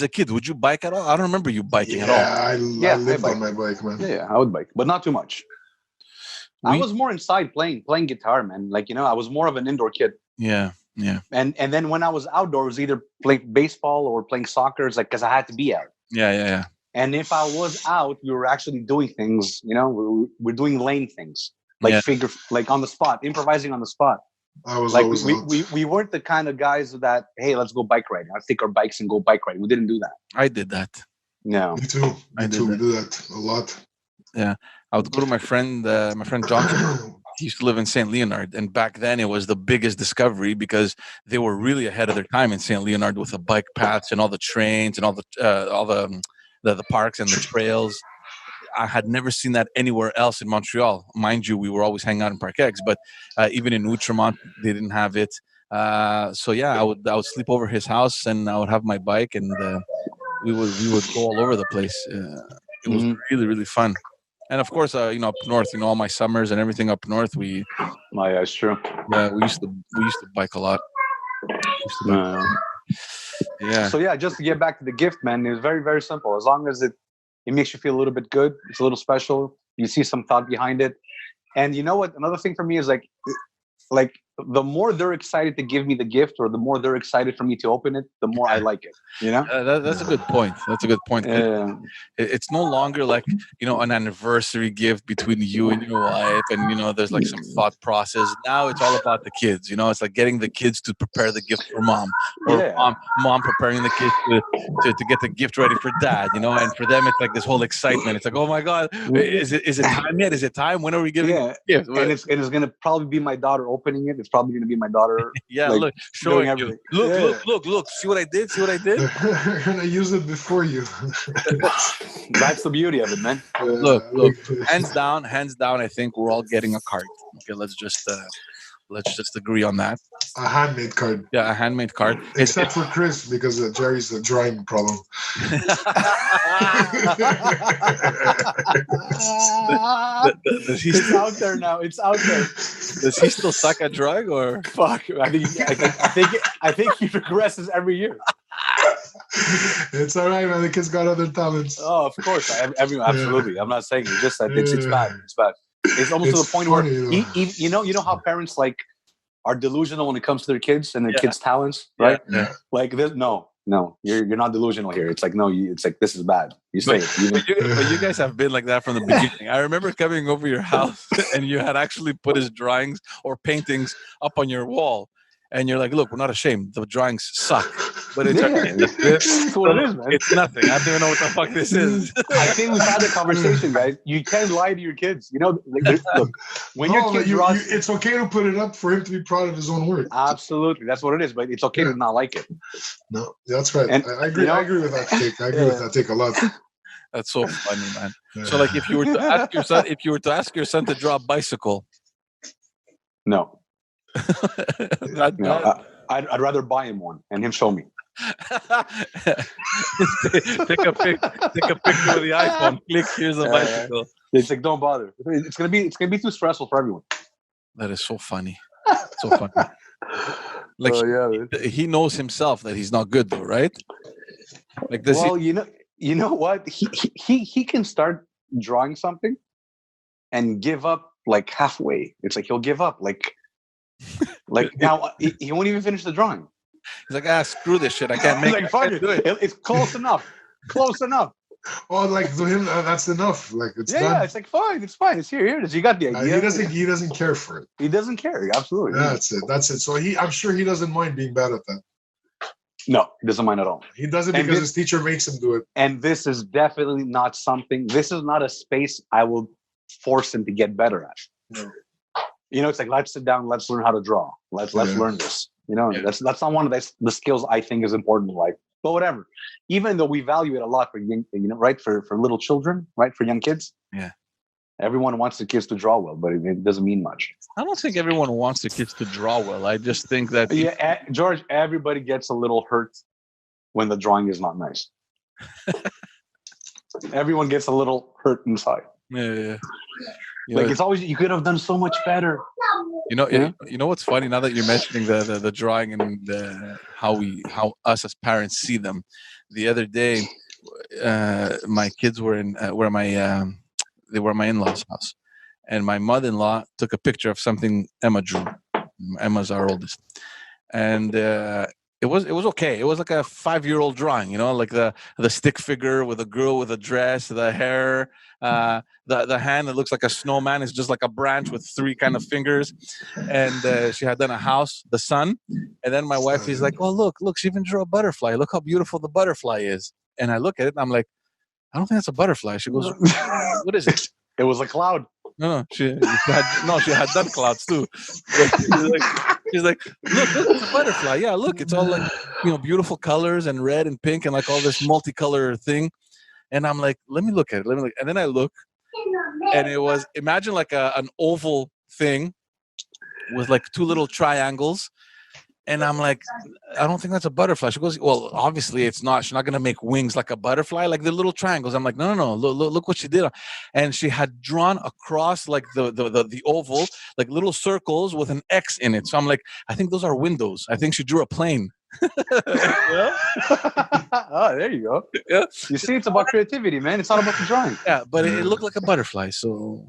S1: a kid, would you bike at all? I don't remember you biking at all.
S3: I lived on my bike, man.
S2: Yeah, I would bike, but not too much. I was more inside playing guitar, man. Like, I was more of an indoor kid.
S1: Yeah.
S2: And then when I was outdoors, either playing baseball or playing soccer, it's like because I had to be out.
S1: Yeah.
S2: And if I was out, we were actually doing things. We're doing lane things, like on the spot, improvising on the spot.
S3: I was
S2: like we weren't the kind of guys that, hey, let's go bike riding. Let's take our bikes and go bike riding. We didn't do that.
S1: I did that.
S2: No,
S3: me too. We do that a lot.
S1: Yeah, I would go to my friend John. He used to live in St. Leonard, and back then it was the biggest discovery because they were really ahead of their time in St. Leonard with the bike paths and all the trains and all the parks and the trails. I had never seen that anywhere else in Montreal. Mind you, we were always hanging out in Park X, but even in Outremont, they didn't have it. So yeah, I would sleep over his house, and I would have my bike, and we would go all over the place. It was really, really fun. And of course, up north, all my summers and everything up north,
S2: it's true.
S1: Yeah, we used to bike a lot. Yeah.
S2: So yeah, just to get back to the gift, man, it was very, very simple. As long as it makes you feel a little bit good, it's a little special. You see some thought behind it, and you know what? Another thing for me is like the more they're excited to give me the gift, or the more they're excited for me to open it, the more I like it.
S1: That's a good point. That's a good point. It's no longer like an anniversary gift between you and your wife, and there's like some thought process. Now it's all about the kids. It's like getting the kids to prepare the gift for mom, or mom preparing the kids to get the gift ready for dad. And for them it's like this whole excitement. It's like, oh my god, is it time yet? Is it time? When are we giving the gift?
S2: And it's gonna probably be my daughter opening it. It's probably going to be my daughter.
S1: Yeah,
S2: like,
S1: look, showing you.
S2: everything.
S1: Look. See what I did? See what I did?
S3: You're gonna use it before you.
S2: That's the beauty of it, man.
S1: Look. Hands down. I think we're all getting a card. Okay, let's just agree on that.
S3: A handmade card.
S1: Yeah, a handmade card.
S3: Except for Chris, because Jerry's a drawing problem.
S2: It's out there now. It's out there.
S1: Does he still suck at drawing, or
S2: fuck? I think he progresses every year.
S3: It's all right, man. The kid's got other talents.
S2: Oh, of course. Absolutely. I'm not saying it. Just that it's bad. It's bad. It's almost to the point where you know how parents like are delusional when it comes to their kids and their kids' talents, right?
S1: Yeah.
S2: Like this, no, you're not delusional here. It's like it's like this is bad. You say it.
S1: But you guys have been like that from the beginning. I remember coming over your house and you had actually put his drawings or paintings up on your wall. And you're like, look, we're not ashamed. The drawings suck. But it's
S2: that's what it is, man.
S1: It's nothing. I don't even know what the fuck this is.
S2: I think we've had the conversation, guys. You can't lie to your kids. You know, look, when your kid draws...
S3: it's okay to put it up for him to be proud of his own work.
S2: Absolutely. That's what it is. But it's okay to not like it.
S3: No, that's right.
S2: And,
S3: I agree. I agree with that take. I agree with that take a lot.
S1: That's so funny, man. So, like, if you were to ask your son to draw a bicycle,
S2: no.
S1: No,
S2: I'd rather buy him one and him show me.
S1: take a picture with the iPhone. Click, here's a bicycle.
S2: It's like, don't bother. It's gonna be too stressful for everyone.
S1: That is so funny. So funny. Like he knows himself that he's not good though, right? Like this.
S2: Well, you know what? He can start drawing something and give up like halfway. It's like he'll give up like now he won't even finish the drawing.
S1: He's like, screw this shit. I can't make it.
S2: Fuck it. It's close enough. Close enough.
S3: Oh, like to him, that's enough. Like it's done.
S2: Yeah, it's like fine. It's fine. It's here. Here it is. You got the idea.
S3: He doesn't care for it.
S2: He doesn't care. Absolutely.
S3: Yeah, that's it. So I'm sure he doesn't mind being bad at that.
S2: No, he doesn't mind at all.
S3: He does it because his teacher makes him do it.
S2: And this is definitely not something. This is not a space I will force him to get better at.
S3: No.
S2: You know, it's like, let's sit down, let's learn how to draw. Let's learn this. You know, that's not one of the skills I think is important in life. But whatever. Even though we value it a lot for young, right? For little children, right? For young kids.
S1: Yeah.
S2: Everyone wants the kids to draw well, but it doesn't mean much.
S1: I don't think everyone wants the kids to draw well. I just think that
S2: George, everybody gets a little hurt when the drawing is not nice. Everyone gets a little hurt inside.
S1: Yeah.
S2: Like it's always, you could have done so much better.
S1: You know what's funny now that you're mentioning the drawing and how us as parents see them. The other day, my kids were they were at my in-laws' house, and my mother-in-law took a picture of something Emma drew. Emma's our oldest, and it was okay. It was like a 5-year-old drawing, like the stick figure with a girl with a dress, the hair, the hand that looks like a snowman is just like a branch with 3 kind of fingers, and she had done a house, the sun, and then my wife is like, "Oh, look, she even drew a butterfly. Look how beautiful the butterfly is." And I look at it, and I'm like, "I don't think that's a butterfly." She goes, "What is it?"
S2: It was a cloud.
S1: No, she had done clouds too. She's like, look, it's a butterfly. Yeah, look, it's all like, beautiful colors and red and pink and like all this multicolor thing. And I'm like, let me look at it. And then I look, and it was, imagine like an oval thing with like 2 little triangles. And I'm like, I don't think that's a butterfly. She goes, well, obviously it's not. She's not going to make wings like a butterfly, like the little triangles. I'm like, no. Look what she did. And she had drawn across like the oval, like little circles with an X in it. So I'm like, I think those are windows. I think she drew a plane.
S2: Yeah. Oh, there you go.
S1: Yeah.
S2: You see, it's about creativity, man. It's not about the drawing.
S1: Yeah, but it looked like a butterfly. So,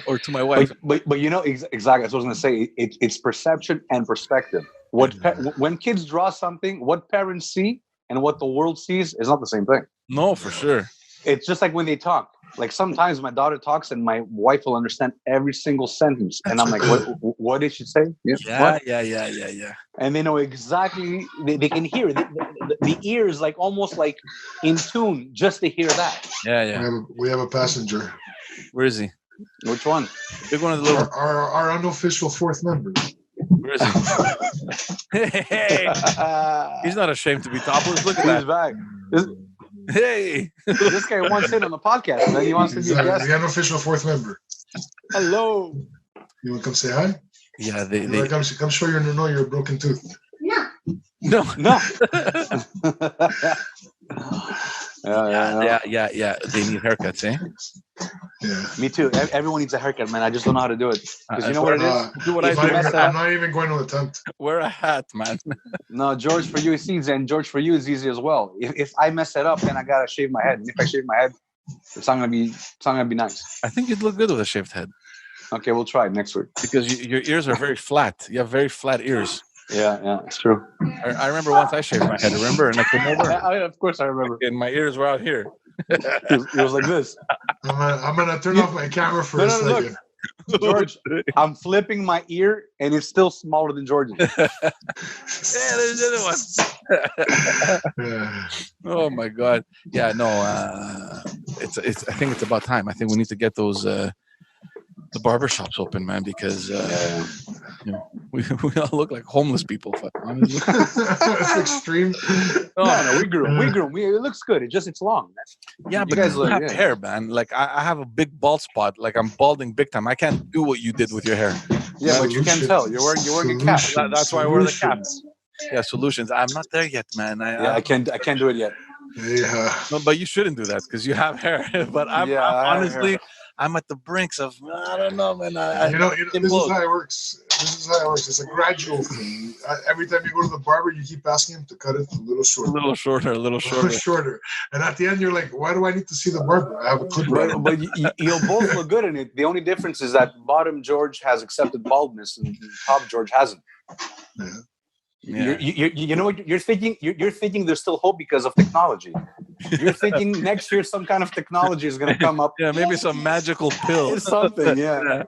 S1: or to my wife.
S2: But exactly. That's what I was going to say. It's perception and perspective. When kids draw something, what parents see and what the world sees is not the same thing.
S1: No, for sure.
S2: It's just like when they talk. Like sometimes my daughter talks and my wife will understand every single sentence, and I'm like, "What did she say?"
S1: Yeah.
S2: And they know exactly. They can hear it. The ear is like almost like in tune just to hear that.
S1: Yeah.
S3: We have a passenger.
S1: Where is he?
S2: Which one?
S1: Big one of the little.
S3: Our unofficial 4th member.
S1: Where is he? Hey, he's not ashamed to be topless. Look at
S2: He's
S1: that.
S2: back.
S1: Hey,
S2: This guy wants in on the podcast, man. He wants to be a guest.
S3: The unofficial fourth member.
S2: Hello.
S3: You want to come say hi?
S1: yeah,
S3: You want to come show your broken tooth.
S1: no. Yeah. They need haircuts, eh?
S3: Yeah.
S2: Me too. Everyone needs a haircut, man. I just don't know how to do it. Because you know what it is?
S1: Do what I do.
S3: I'm not even going to attempt.
S1: Wear a hat, man.
S2: No, George, for you it's easy, and George, for you is easy as well. If I mess it up, then I gotta shave my head. And if I shave my head, it's not gonna be nice.
S1: I think you'd look good with a shaved head.
S2: Okay, we'll try it next week.
S1: Because your ears are very flat. You have very flat ears.
S2: Yeah, it's true.
S1: I remember once I shaved my head. Remember? And I came over.
S2: Of course, I remember.
S1: And my ears were out here.
S2: It was like this.
S3: I'm gonna turn off my camera for a second.
S2: Look, George, I'm flipping my ear, and it's still smaller than George's.
S1: Yeah, there's another one. Oh my God! Yeah, no. It's. I think it's about time. I think we need to get those the barbershops open, man, because you know we all look like homeless people. Honestly.
S3: It's extreme.
S2: No, we grew them. It looks good. It's long, man.
S1: Yeah, but you guys have hair, man. Like I have a big bald spot. Like I'm balding big time. I can't do what you did with your hair.
S2: Yeah, but you can tell. You're wearing a cap.
S1: That's why I wear the cap. Yeah, solutions. I'm not there yet, man. I
S2: can't do it yet.
S3: Yeah.
S1: No, but you shouldn't do that because you have hair. But I'm honestly, I'm at the brinks of, I don't know, man.
S3: This is how it works. It's a gradual thing. Every time you go to the barber, you keep asking him to cut it a little shorter. A little shorter. And at the end, you're like, why do I need to see the barber? I have a clipper.
S2: But you'll both look good in it. The only difference is that bottom George has accepted baldness and top George hasn't.
S3: Yeah.
S1: Yeah.
S2: You know what you're thinking? You're thinking there's still hope because of technology. You're thinking next year some kind of technology is going to come up.
S1: Yeah, maybe some magical pill.
S2: Something, yeah.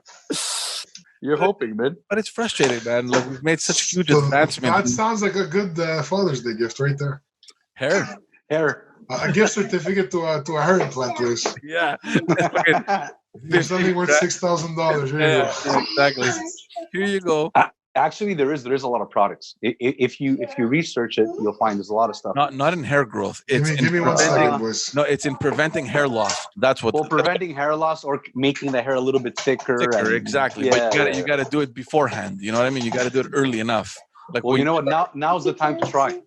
S2: You're hoping, man.
S1: But it's frustrating, man. Like we've made such huge advancements.
S3: That sounds like a good Father's Day gift right there.
S1: Hair.
S3: A gift certificate to a hair implant place.
S1: Yeah.
S3: There's something worth $6,000.
S1: Yeah, exactly. Here you go.
S2: Actually, there is a lot of products. If you research it, you'll find there's a lot of stuff.
S1: Not in hair growth. It's
S3: give me 1 second, boys.
S1: No, it's in preventing hair loss. That's what.
S2: Well, preventing hair loss or making the hair a little bit thicker.
S1: Exactly.
S2: Yeah,
S1: but you got to do it beforehand. You know what I mean? You got to do it early enough. Like,
S2: well, you know what? Now's the time to try.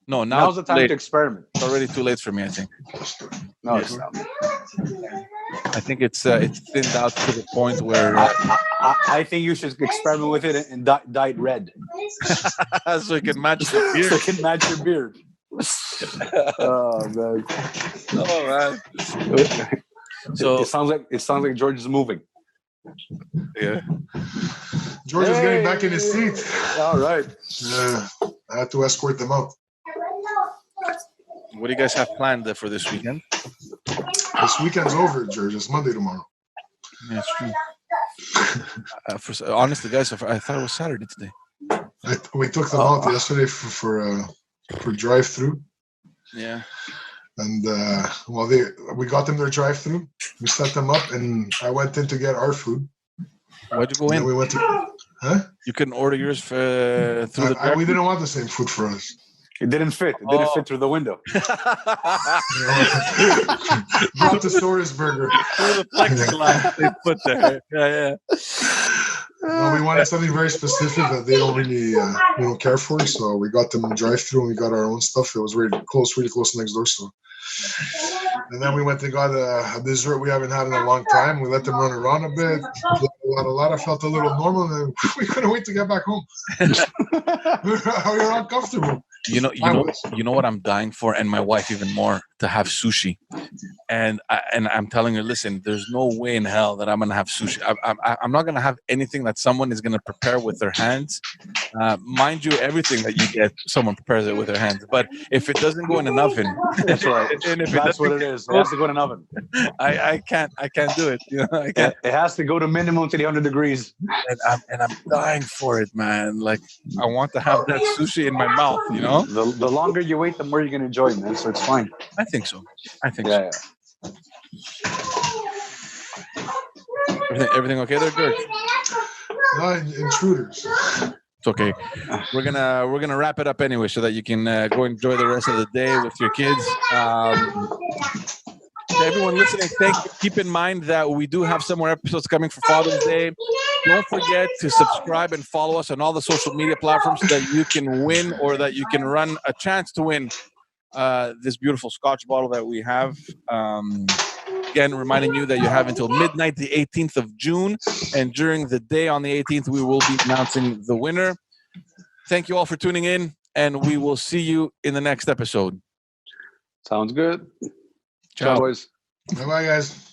S1: No,
S2: now's the time to experiment.
S1: It's already too late for me, I think.
S2: No, it's not.
S1: I think it's thinned out to the point where
S2: I think you should experiment with it and dye it red,
S1: so it can match the beard.
S2: So it can match your beard. Oh man! So it sounds like George is moving.
S1: Yeah.
S3: George is getting back in his seat.
S2: All right.
S3: Yeah, I had to escort them out.
S1: What do you guys have planned for this weekend?
S3: This weekend's over, George. It's Monday tomorrow.
S1: Yeah, it's true. Honestly, guys, I thought it was Saturday today.
S3: We took them out yesterday for drive-through.
S1: Yeah.
S3: And we got them their drive-through. We set them up, and I went in to get our food.
S1: Why'd you go in?
S3: We went to. Huh?
S1: You couldn't order yours through the.
S3: We didn't want the same food for us.
S2: It didn't fit. It didn't fit through the window.
S3: Brontosaurus burger.
S1: The plexiglass they put there. Yeah.
S3: Well, we wanted something very specific that they don't really care for. So we got them drive-through and we got our own stuff. It was really close next door. So. And then we went and got a dessert we haven't had in a long time. We let them run around a bit. A lot. I felt a little normal, and we couldn't wait to get back home. We were uncomfortable.
S1: You know what I'm dying for, and my wife even more, to have sushi. And I'm telling her, listen, there's no way in hell that I'm gonna have sushi. I'm not gonna have anything that someone is gonna prepare with their hands. Mind you, everything that you get, someone prepares it with their hands. But if it doesn't go in an oven,
S2: that's right.
S1: And if
S2: that's what it is. It has to go in an oven.
S1: I can't do it. You know, I can't.
S2: It has to go to minimum 300 degrees.
S1: And I'm dying for it, man. Like I want to have that sushi in my mouth. You know,
S2: the longer you wait, the more you're gonna enjoy it, man. So it's fine.
S1: I think so.
S2: Yeah.
S1: Everything okay there, George?
S3: Intruders.
S1: It's okay. We're gonna wrap it up anyway, so that you can go enjoy the rest of the day with your kids. To everyone listening, thank you. Keep in mind that we do have some more episodes coming for Father's Day. Don't forget to subscribe and follow us on all the social media platforms so that you can win, or that you can run a chance to win this beautiful Scotch bottle that we have. Again, reminding you that you have until midnight, the 18th of June, and during the day on the 18th, we will be announcing the winner. Thank you all for tuning in, and we will see you in the next episode.
S2: Sounds good.
S1: Ciao.
S2: Ciao, boys.
S3: Bye-bye, guys.